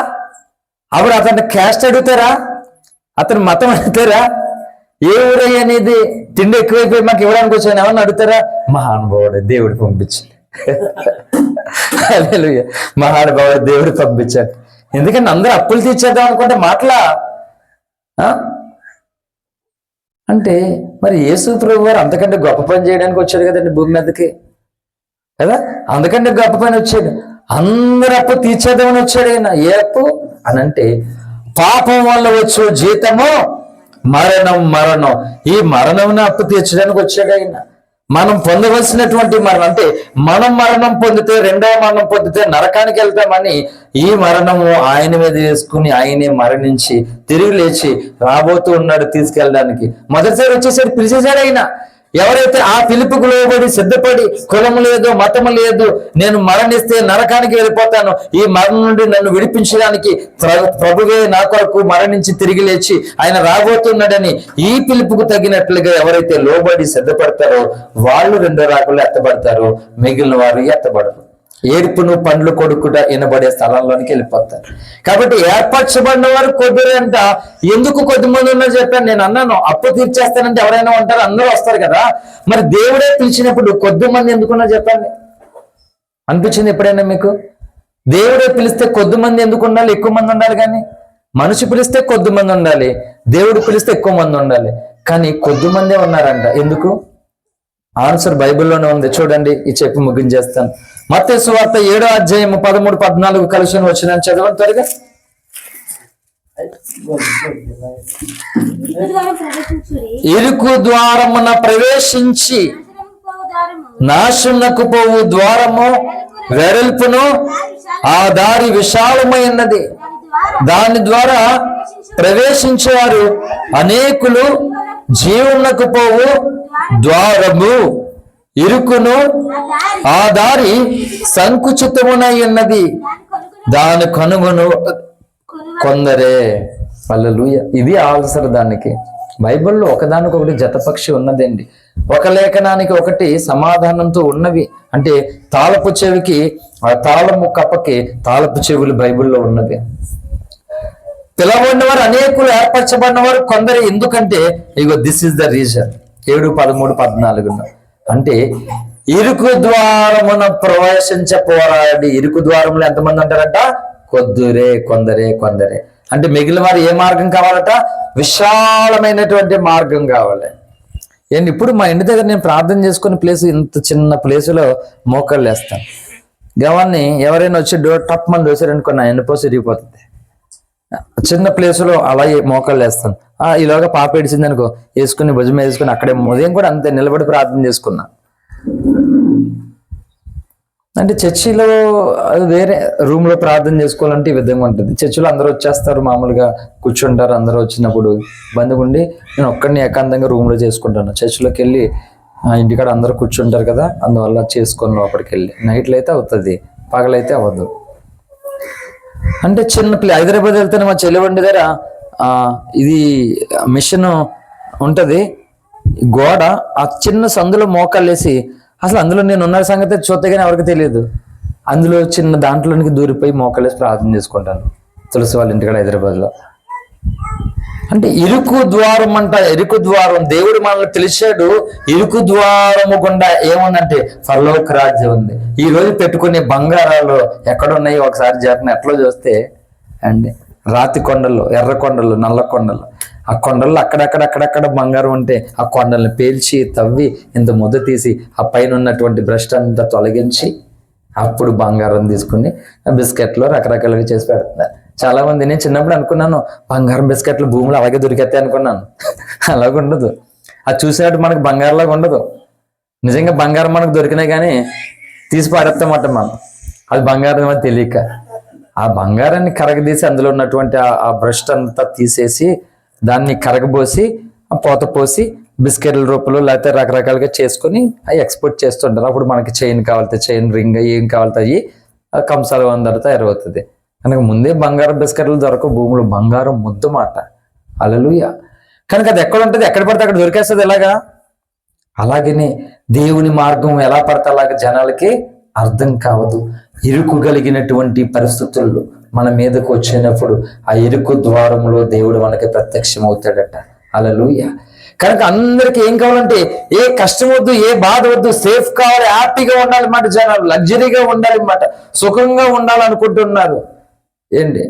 అప్పుడు అతన్ని క్యాస్ట్ అడుగుతారా? అతను మతం అడుగుతారా? ఏ ఊరయ్య అనేది తిండి ఎక్కువైపోయి మాకు ఇవ్వడానికి వచ్చాను ఎవరిని అడుగుతారా? మహానుభావుడు దేవుడు పంపించాడు. హల్లెలూయా. మహానుభావుడు దేవుడు పంపించాడు. ఎందుకంటే అందరూ అప్పులు తీర్చేద్దాం అనుకుంటే మాటలా అంటే, మరి యేసు ప్రభు వారు అంతకంటే గొప్ప పని చేయడానికి వచ్చాడు కదండి భూమి మీదకి కదా. అందుకంటే గొప్ప పని వచ్చాడు. అందరు అప్పు తీర్చేద్దామని వచ్చాడు ఆయన. ఏ అప్పు అని అంటే, పాపం వల్ల వచ్చు జీతము మరణం. మరణం, ఈ మరణంను అప్పు తీర్చడానికి వచ్చాడు ఆయన. మనం పొందవలసినటువంటి మరణం అంటే, మనం మరణం పొందితే, రెండవ మరణం పొందితే నరకానికి వెళ్తామని ఈ మరణము ఆయన మీద వేసుకుని ఆయనే మరణించి తిరిగి లేచి రాబోతూ ఉన్నాడు తీసుకెళ్ళడానికి. మొదటిసారి వచ్చేసాడు, పిలిచేశాడు ఆయన. ఎవరైతే ఆ పిలుపుకు లోబడి సిద్ధపడి కులము లేదు మతము లేదు, నేను మరణిస్తే నరకానికి వెళ్ళిపోతాను, ఈ మరణం నుండి నన్ను విడిపించడానికి ప్రభువే నా కొరకు మరణించి తిరిగి లేచి ఆయన రాబోతున్నాడని ఈ పిలుపుకు తగినట్లుగా ఎవరైతే లోబడి సిద్ధపడతారో వాళ్ళు రెండో రాకల్లో ఎత్తబడతారు, మిగిలిన వారు ఎత్తబడరు. ఏడుపును పండ్లు కొడుకుట వినబడే స్థలంలోనికి వెళ్ళిపోతారు. కాబట్టి ఏర్పరచబడిన వారు కొద్దిరే అంట. ఎందుకు కొద్దిమంది ఉన్నారు చెప్పాను. నేను అన్నాను అప్పు తీర్చేస్తానంటే ఎవరైనా ఉంటారు, అందరూ వస్తారు కదా. మరి దేవుడే పిలిచినప్పుడు కొద్దిమంది ఎందుకున్నా చెప్పండి. అనిపించింది ఎప్పుడైనా మీకు? దేవుడే పిలిస్తే కొద్దిమంది ఎందుకు ఉండాలి, ఎక్కువ మంది ఉండాలి? కానీ మనిషి పిలిస్తే కొద్దిమంది ఉండాలి, దేవుడు పిలిస్తే ఎక్కువ మంది ఉండాలి. కానీ కొద్దిమందే ఉన్నారంట. ఎందుకు? ఆన్సర్ బైబిల్లోనే ఉంది, చూడండి. ఈ చెప్పి ముగించేస్తాను. మత్తయి సువార్త 7వ అధ్యాయం 13-14 కలిసి వచ్చిన చదవండి త్వరగా. ఇరుకు ద్వారమున ప్రవేశించి నాశనకు పోవు ద్వారము వెడల్పును, ఆ దారి విశాలమైనది, దాని ద్వారా ప్రవేశించేవారు అనేకులు. జీవనకు పోవు ద్వారము ఇరుకును, ఆ దారి సంకుచితమునై ఉన్నది, దాని కనుగొను కొందరే. హల్లెలూయా. ఇది ఆన్సర్ దానికి. బైబిల్లో ఒకదానికొకటి జతపక్షి ఉన్నదండి. ఒక లేఖనానికి ఒకటి సమాధానంతో ఉన్నవి. అంటే తాళపు చెవికి ఆ తాళము కప్పకి తాళపు చెవులు బైబిల్లో ఉన్నవి. పిలవబడిన వారు అనేకులు, ఏర్పరచబడిన వారు కొందరు. ఎందుకంటే ఇగో దిస్ ఇస్ ద రీజన్. 7:13-14 అంటే ఇరుకు ద్వారమున ప్రవేశించ పోరాడి. ఇరుకు ద్వారంలో ఎంతమంది ఉంటారట? కొందరే. అంటే మిగిలిన వారు ఏ మార్గం కావాలట? విశాలమైనటువంటి మార్గం కావాలి. ఏంటి ఇప్పుడు మా ఇంటి దగ్గర నేను ప్రార్థన చేసుకునే ప్లేస్, ఇంత చిన్న ప్లేసులో మోకాళ్ళు వేస్తాను. గవాన్ని ఎవరైనా వచ్చి డోర్ టప్ మంది వేసారనుకో నా ఎండిపోసి ఇరిగిపోతుంది. చిన్న ప్లేసులో అలాగే మోకాళ్ళు వేస్తాను. ఈలోగా పాప ఏడిచింది అనుకో, వేసుకుని భుజం వేసుకుని అక్కడే ఉదయం కూడా అంతే నిలబడి ప్రార్థన చేసుకున్నా. అంటే చర్చిలో వేరే రూమ్ లో ప్రార్థన చేసుకోవాలంటే ఈ విధంగా ఉంటుంది. చర్చిలో అందరూ వచ్చేస్తారు, మామూలుగా కూర్చుంటారు. అందరూ వచ్చినప్పుడు బంధుగుండి నేను ఒక్కడిని ఏకాంతంగా రూమ్ లో చేసుకుంటాను. చర్చిలోకి వెళ్ళి ఇంటికాడ అందరూ కూర్చుంటారు కదా, అందువల్ల చేసుకొని లోపలికి వెళ్ళి. నైట్లో అయితే అవుతుంది, పగలైతే అవ్వదు. అంటే చిన్న హైదరాబాద్ వెళ్తే మా చెల్లివండి దగ్గర ఇది మిషన్ ఉంటది, గోడ, ఆ చిన్న సందులో మోకాళ్ళు వేసి, అసలు అందులో నేను ఉన్న సంగతి చూస్తే కానీ ఎవరికి తెలియదు. అందులో చిన్న దాంట్లోనికి దూరిపోయి మోకాళ్ళేసి ప్రార్థన చేసుకుంటాను తులసి వాళ్ళ ఇంటికాడ హైదరాబాద్లో. అంటే ఇరుకు ద్వారం అంట. ఇరుకు ద్వారం దేవుడు మనల్ని పిలిచాడు. ఇరుకు ద్వారము గుండా ఏముందంటే పరలోక రాజ్యం ఉంది. ఈ రోజు పెట్టుకునే బంగారాలు ఎక్కడున్నాయి ఒకసారి జాతన ఎట్లా చూస్తే అండి, రాతి కొండలు, ఎర్ర కొండలు, నల్ల కొండలు, ఆ కొండల్లో అక్కడక్కడ బంగారం ఉంటే ఆ కొండల్ని పేల్చి తవ్వి ఇంత ముద్ద తీసి ఆ పైన ఉన్నటువంటి బ్రష్ అంతా తొలగించి అప్పుడు బంగారం తీసుకుని బిస్కెట్లు రకరకాలుగా చేసి పెడుతున్నారు. చాలా మంది, నేను చిన్నప్పుడు అనుకున్నాను బంగారం బిస్కెట్లు భూములు అలాగే దొరికేస్తాయి అనుకున్నాను. అలాగ ఉండదు. అది చూసినట్టు మనకు బంగారంలాగా ఉండదు. నిజంగా బంగారం మనకు దొరికినా కానీ తీసి పాడేస్తామట మనం. అది బంగారం అని తెలియక ఆ బంగారాన్ని కరగదీసి అందులో ఉన్నటువంటి ఆ బ్రష్ అంతా తీసేసి దాన్ని కరగబోసి పోత పోసి బిస్కెట్ల రూపంలో లేకపోతే రకరకాలుగా చేసుకొని అవి ఎక్స్పోర్ట్ చేస్తుంటారు. అప్పుడు మనకి చైన్ కావాలితే చైన్, రింగ్, ఏం కావాలితే అవి కంసాలు అందరితో తయారవుతుంది. కనుక ముందే బంగారం బిస్కెట్లు దొరకవు భూములు. బంగారం ముద్దు మాట. హల్లెలూయా. కనుక అది ఎక్కడ ఉంటుంది, ఎక్కడ పడితే అక్కడ దొరికేస్తుంది. ఎలాగా? అలాగనే దేవుని మార్గం ఎలా పడితే అలాగే జనాలకి అర్థం కావదు. ఇరుకు కలిగినటువంటి పరిస్థితుల్లో మన మీదకు వచ్చినప్పుడు ఆ ఇరుకు ద్వారంలో దేవుడు మనకి ప్రత్యక్షం అవుతాడట. హల్లెలూయా. కనుక అందరికి ఏం కావాలంటే ఏ కష్టం వద్దు, ఏ బాధ వద్దు, సేఫ్ కావాలి, హ్యాపీగా ఉండాలన్నమాట. జనాలు లగ్జరీగా ఉండాలన్నమాట, సుఖంగా ఉండాలనుకుంటున్నారు. ఏంటి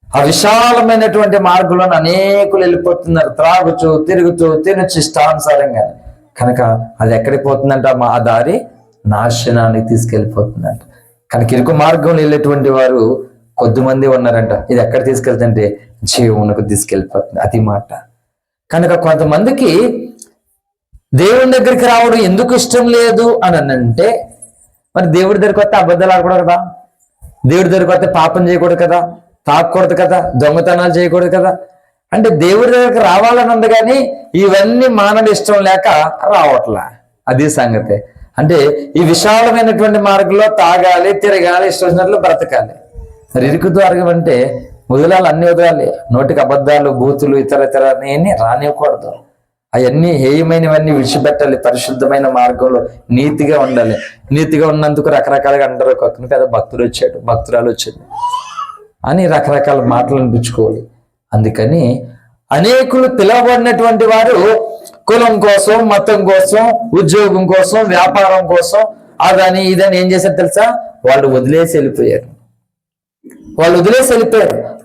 ఆ విశాలమైనటువంటి మార్గంలో అనేకులు వెళ్ళిపోతున్నారు, త్రాగుచూ తిరుగుతూ తినచ్చు ఇష్టానుసారంగా. కనుక అది ఎక్కడికి పోతుందంట? ఆ దారి నాశనానికి తీసుకెళ్ళిపోతుందంట. కనుక ఇరుకు మార్గంలో వెళ్ళేటువంటి వారు కొద్దిమంది ఉన్నారంట. ఇది ఎక్కడ తీసుకెళ్తుంటే జీవమునకు తీసుకెళ్ళిపోతుంది. అది మాట. కనుక కొంతమందికి దేవుని దగ్గరికి రావడం ఎందుకు ఇష్టం లేదు అని అంటే, మరి దేవుడి దగ్గరికి వస్తే అబద్ధాలు ఆడకూడదు కదా, దేవుడి దగ్గరికి వస్తే పాపం చేయకూడదు కదా, తాకూడదు కదా, దొంగతనాలు చేయకూడదు కదా. అంటే దేవుడి దగ్గరికి రావాలని ఉంది, కానీ ఇవన్నీ మానవ ఇష్టం లేక రావట్లా. అది సంగతి. అంటే ఈ విశాలమైనటువంటి మార్గంలో తాగాలి, తిరగాలి, ఇష్టం వచ్చినట్లు బ్రతకాలి. మరి ఇరుకు ద్వారం అంటే వదలాలి, అన్ని వదలాలి. నోటికి అబద్ధాలు, బూతులు, ఇతర ఇతర అన్ని రానివ్వకూడదు. అవన్నీ హేయమైనవన్నీ విడిచిపెట్టాలి. పరిశుద్ధమైన మార్గంలో నీతిగా ఉండాలి. నీతిగా ఉన్నందుకు రకరకాలుగా అంటారు. ఒక పెద్ద భక్తుడు వచ్చాడు, భక్తురాలు వచ్చాడు అని రకరకాల మాటలు అనిపించుకోవాలి. అందుకని అనేకులు పిలువబడినటువంటి వారు కులం కోసం, మతం కోసం, ఉద్యోగం కోసం, వ్యాపారం కోసం, అదని ఇదని ఏం చేశారు తెలుసా? వాళ్ళు వదిలేసి వెళ్ళిపోయారు.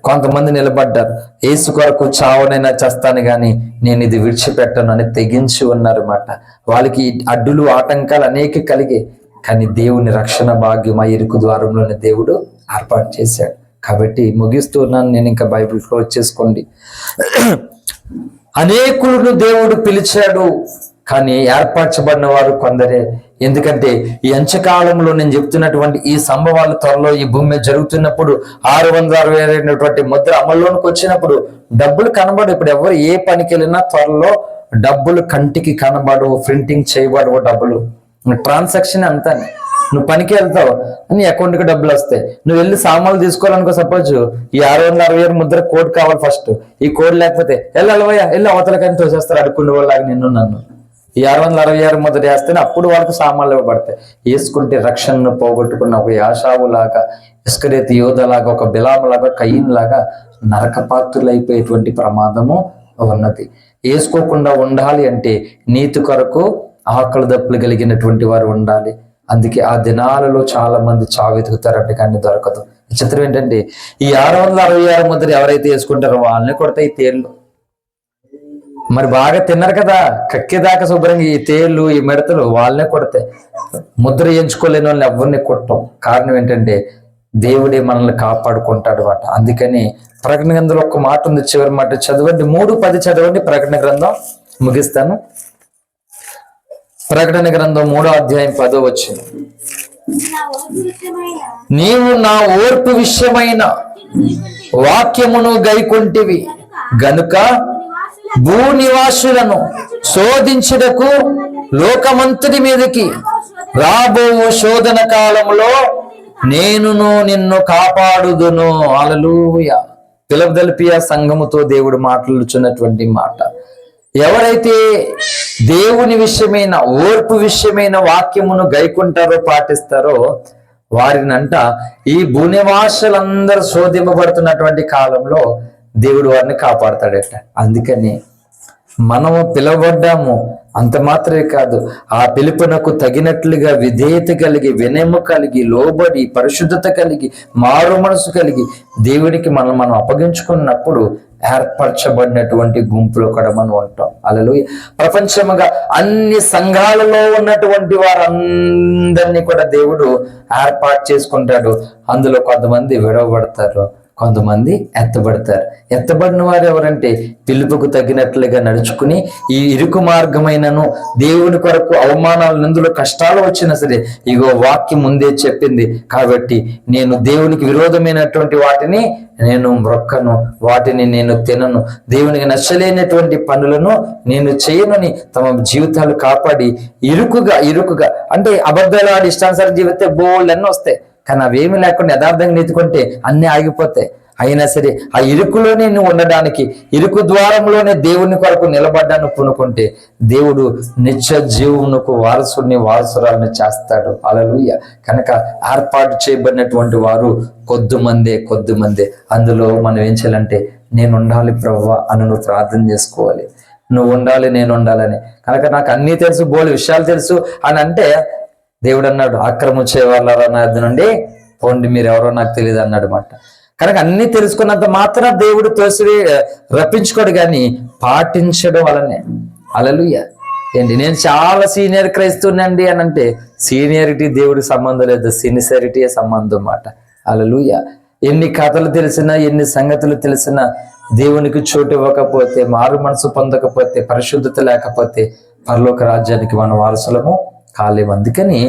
కొంతమంది నిలబడ్డారు. యేసు కొరకు చావనైనా చేస్తాను కానీ నేను ఇది విడిచిపెట్టను అని తెగించి ఉన్నారన్నమాట. వాళ్ళకి అడ్డులు, ఆటంకాలు అనేక కలిగే, కానీ దేవుని రక్షణ భాగ్యం ఆ ఇరుకు ద్వారంలోనే దేవుడు ఏర్పాటు చేశాడు. కాబట్టి ముగిస్తున్నాను నేను, ఇంకా బైబిల్ క్లోజ్ చేసుకోండి. అనేకులను దేవుడు పిలిచాడు, కానీ ఏర్పరచబడిన వారు కొందరే. ఎందుకంటే ఈ అంచకాలంలో నేను చెప్తున్నటువంటి ఈ సంభవాలు త్వరలో ఈ భూమి మీద జరుగుతున్నప్పుడు 666 ముద్ర అమల్లోనికి వచ్చినప్పుడు డబ్బులు కనబడు. ఇప్పుడు ఎవరు ఏ పనికి వెళ్ళినా త్వరలో డబ్బులు కంటికి కనబడు, ప్రింటింగ్ చేయబడవు డబ్బులు. ట్రాన్సాక్షన్ అంతా. నువ్వు పనికి వెళ్తావు, నీ అకౌంట్కి డబ్బులు వస్తాయి. నువ్వు వెళ్ళి సామాన్లు తీసుకోవాలనుకో, సపోజ్ ఈ 666 ముద్ర కోడ్ కావాలి ఫస్ట్. ఈ కోడ్ లేకపోతే వెళ్ళి అవతలకని తోసేస్తారు అడుక్కునే వాళ్ళలాగా నిన్ను నన్ను. ఈ 666 ముద్ర వేస్తేనే అప్పుడు వాళ్ళకి సామాన్లు ఇవ్వబడతాయి. వేసుకుంటే రక్షణను పోగొట్టుకున్న ఒక యాషావు లాగా, ఇస్కరేతు యోధలాగా, ఒక బిలాము లాగా, కయీన్ లాగా నరకపాత్రులు అయిపోయేటువంటి ప్రమాదము ఉన్నది. వేసుకోకుండా ఉండాలి అంటే నీతి కొరకు ఆకలి దప్పులు కలిగినటువంటి వారు ఉండాలి. అందుకే ఆ దినాలలో చాలా మంది చావు వెతుకుతారంటే కానీ దొరకదు. చిత్రం ఏంటంటే ఈ 666 ముద్ర ఎవరైతే వేసుకుంటారో వాళ్ళని కొడతాయి తేళ్లు. మరి బాగా తిన్నారు కదా, కక్కేదాకా శుభ్రంగా ఈ తేళ్లు, ఈ మిడతలు వాళ్ళనే కొడతాయి. ముద్ర ఎంచుకోలేని వాళ్ళని ఎవరిని కొట్టం. కారణం ఏంటంటే దేవుడే మనల్ని కాపాడుకుంటాడు అన్నమాట. అందుకని ప్రకటన గ్రంథంలో ఒక మాట ఉంది, చివరి మాట చదవండి, 3:10 చదవండి. ప్రకటన గ్రంథం ముగిస్తాను. ప్రకటన గ్రంథం 3వ అధ్యాయం 10వ వచనం. నీవు నా ఓర్పు విషయమైన వాక్యమును గైకొంటివి గనుక భూనివాసులను శోధించుటకు లోకమంతటి మీదకి రాబో శోధన కాలంలో నేనును నిన్ను కాపాడుదును. హల్లెలూయా. ఫిలదెల్ఫియా సంఘముతో దేవుడు మాట్లాడుచున్నటువంటి మాట. ఎవరైతే దేవుని విషయమైన, ఓర్పు విషయమైన వాక్యమును గైకుంటారో, పాటిస్తారో వారినంట ఈ భూనివాసులందరూ శోధింపబడుతున్నటువంటి కాలంలో దేవుడు వారిని కాపాడతాడట. అందుకని మనము పిలువబడ్డాము, అంత మాత్రమే కాదు, ఆ పిలుపునకు తగినట్లుగా విధేయత కలిగి, వినయము కలిగి, లోబడి, పరిశుద్ధత కలిగి, మారు మనసు కలిగి దేవునికి మనం అప్పగించుకున్నప్పుడు ఏర్పరచబడినటువంటి గుంపులో కూడా మనం ఉంటాం. హల్లెలూయా. ప్రపంచముగా అన్ని సంఘాలలో ఉన్నటువంటి వారందరినీ కూడా దేవుడు ఏర్పాటు చేసుకుంటాడు. అందులో కొంతమంది విడవబడతారు, కొంతమంది ఎత్తబడతారు. ఎత్తబడిన వారు ఎవరంటే పిలుపుకు తగినట్లుగా నడుచుకుని ఈ ఇరుకు మార్గమైనను దేవుని కొరకు అవమానాలు, నిందులు, కష్టాలు వచ్చినా సరే ఇగో వాక్యం ముందే చెప్పింది కాబట్టి నేను దేవునికి విరోధమైనటువంటి వాటిని నేను మ్రొక్కను, వాటిని నేను తినను, దేవునికి నచ్చలేనటువంటి పనులను నేను చేయనని తమ జీవితాలు కాపాడి ఇరుకుగా అంటే అబద్ధాలు ఆడి ఇష్టానుసారం జీవితే బోల్డ్ అన్నీ వస్తాయి. కానీ అవేమి లేకుండా యథార్థంగా నీతుకుంటే అన్ని ఆగిపోతాయి. అయినా సరే ఆ ఇరుకులోనే నువ్వు ఉండడానికి, ఇరుకు ద్వారంలోనే దేవుని కొరకు నిలబడ్డాను పూనుకుంటే దేవుడు నిత్య జీవునకు వారసురాలను చేస్తాడు. హల్లెలూయా. కనుక ఏర్పాటు చేయబడినటువంటి వారు కొద్దిమందే. అందులో మనం ఏం చేయాలంటే నేను ఉండాలి ప్రభువా అని నువ్వు ప్రార్థన చేసుకోవాలి. నువ్వు ఉండాలి, నేను ఉండాలని. కనుక నాకు అన్నీ తెలుసు, బోలు విషయాలు తెలుసు అని అంటే దేవుడు అన్నాడు, అక్రమం చేయవాళ్ళ నాది నుండి పోండి, మీరు ఎవరో నాకు తెలియదు అన్నాడు మాట. కనుక అన్ని తెలుసుకున్నంత మాత్రం దేవుడు రప్పించుకోడు, కానీ పాటించడం వలనే. హల్లెలూయా. ఏంటి నేను చాలా సీనియర్ క్రైస్తవునండి అని అంటే సీనియారిటీ దేవుడికి సంబంధం లేదు, సిన్సియారిటీ సంబంధం మాట. హల్లెలూయా. ఎన్ని కథలు తెలిసినా, ఎన్ని సంగతులు తెలిసినా దేవునికి చోటు ఇవ్వకపోతే, మారు మనసు పొందకపోతే, పరిశుద్ధత లేకపోతే పరలోక రాజ్యానికి మన వారసులము కాలేము. అందుకని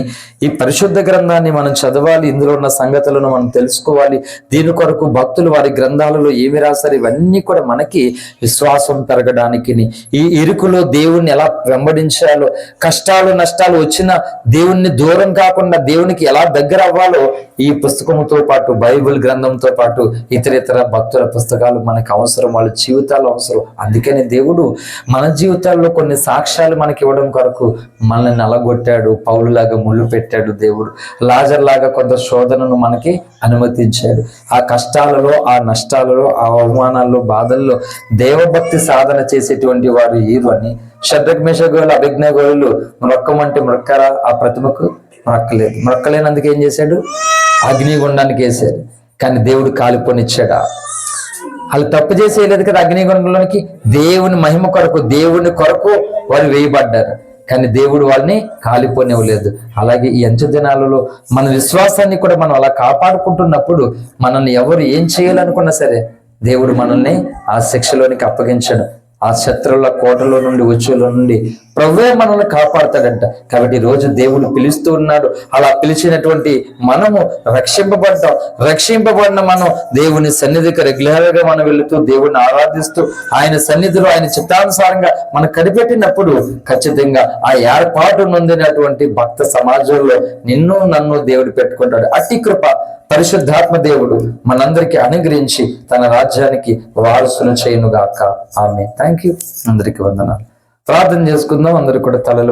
ఈ పరిశుద్ధ గ్రంథాన్ని మనం చదవాలి, ఇందులో ఉన్న సంగతులను మనం తెలుసుకోవాలి. దీని కొరకు భక్తులు వారి గ్రంథాలలో ఏమి రాశారు ఇవన్నీ కూడా మనకి విశ్వాసం పెరగడానికి, ఈ ఇరుకులో దేవుణ్ణి ఎలా వెంబడించాలో, కష్టాలు నష్టాలు వచ్చిన దేవుణ్ణి దూరం కాకుండా దేవునికి ఎలా దగ్గర అవ్వాలో ఈ పుస్తకంతో పాటు, బైబిల్ గ్రంథంతో పాటు ఇతర భక్తుల పుస్తకాలు మనకు అవసరం, వాళ్ళ జీవితాలు అవసరం. అందుకని దేవుడు మన జీవితాల్లో కొన్ని సాక్ష్యాలు మనకి ఇవ్వడం కొరకు మనల్ని నలగొట్టాడు, పౌలులాగా ముళ్ళు పెట్టాడు దేవుడు, లాజర్ లాగా కొంత శోధనను మనకి అనుమతించాడు. ఆ కష్టాలలో, ఆ నష్టాలలో, ఆ అవమానాల్లో, బాధల్లో దేవభక్తి సాధన చేసేటువంటి వారు ఏరు అని షడ్రక్ మేషక్ అభిజ్ఞాగోలు మొక్కమంటే మొక్కరా, ఆ ప్రతిమకు మొక్కలేదు. మొక్కలేనందుకు ఏం చేశాడు? అగ్నిగుండానికి వేశాడు. కానీ దేవుడు కాలిపోనిచ్చాడా? వాళ్ళు తప్పు చేసేయలేదు కదా అగ్నిగుండంలోనికి. దేవుని మహిమ కొరకు, దేవుని కొరకు వాళ్ళు వేయబడ్డారు, కానీ దేవుడు వాళ్ళని కాలిపోనివ్వలేదు. అలాగే ఈ అంచె దినాలలో మన విశ్వాసాన్ని కూడా మనం అలా కాపాడుకుంటున్నప్పుడు మనల్ని ఎవరు ఏం చేయాలనుకున్నా సరే దేవుడు మనల్ని ఆ శిక్షలోనికి అప్పగించడు. ఆ శత్రువుల కోటలో నుండి, ఉచ్చుల నుండి ప్రభువే మనల్ని కాపాడుతాడంట. కాబట్టి ఈ రోజు దేవుడు పిలుస్తూ ఉన్నాడు. అలా పిలిచినటువంటి మనము రక్షింపబడిన మనం దేవుని సన్నిధికి రెగ్యులర్ గా మనం వెళుతూ దేవుడిని ఆరాధిస్తూ ఆయన సన్నిధిలో ఆయన చిత్తానుసారంగా మనం కనిపెట్టినప్పుడు ఖచ్చితంగా ఆ ఏర్పాటు నొందినటువంటి భక్త సమాజంలో నిన్ను నన్ను దేవుడు పెట్టుకుంటాడు. అట్టి కృప పరిశుద్ధాత్మ దేవుడు మనందరికీ అనుగ్రహించి తన రాజ్యానికి వారసులు చేయనుగాక. ఆమేన్. Thank you. అందరికీ వందనాలు. ప్రార్థన చేసుకుందాం. అందరూ కూడా తలలు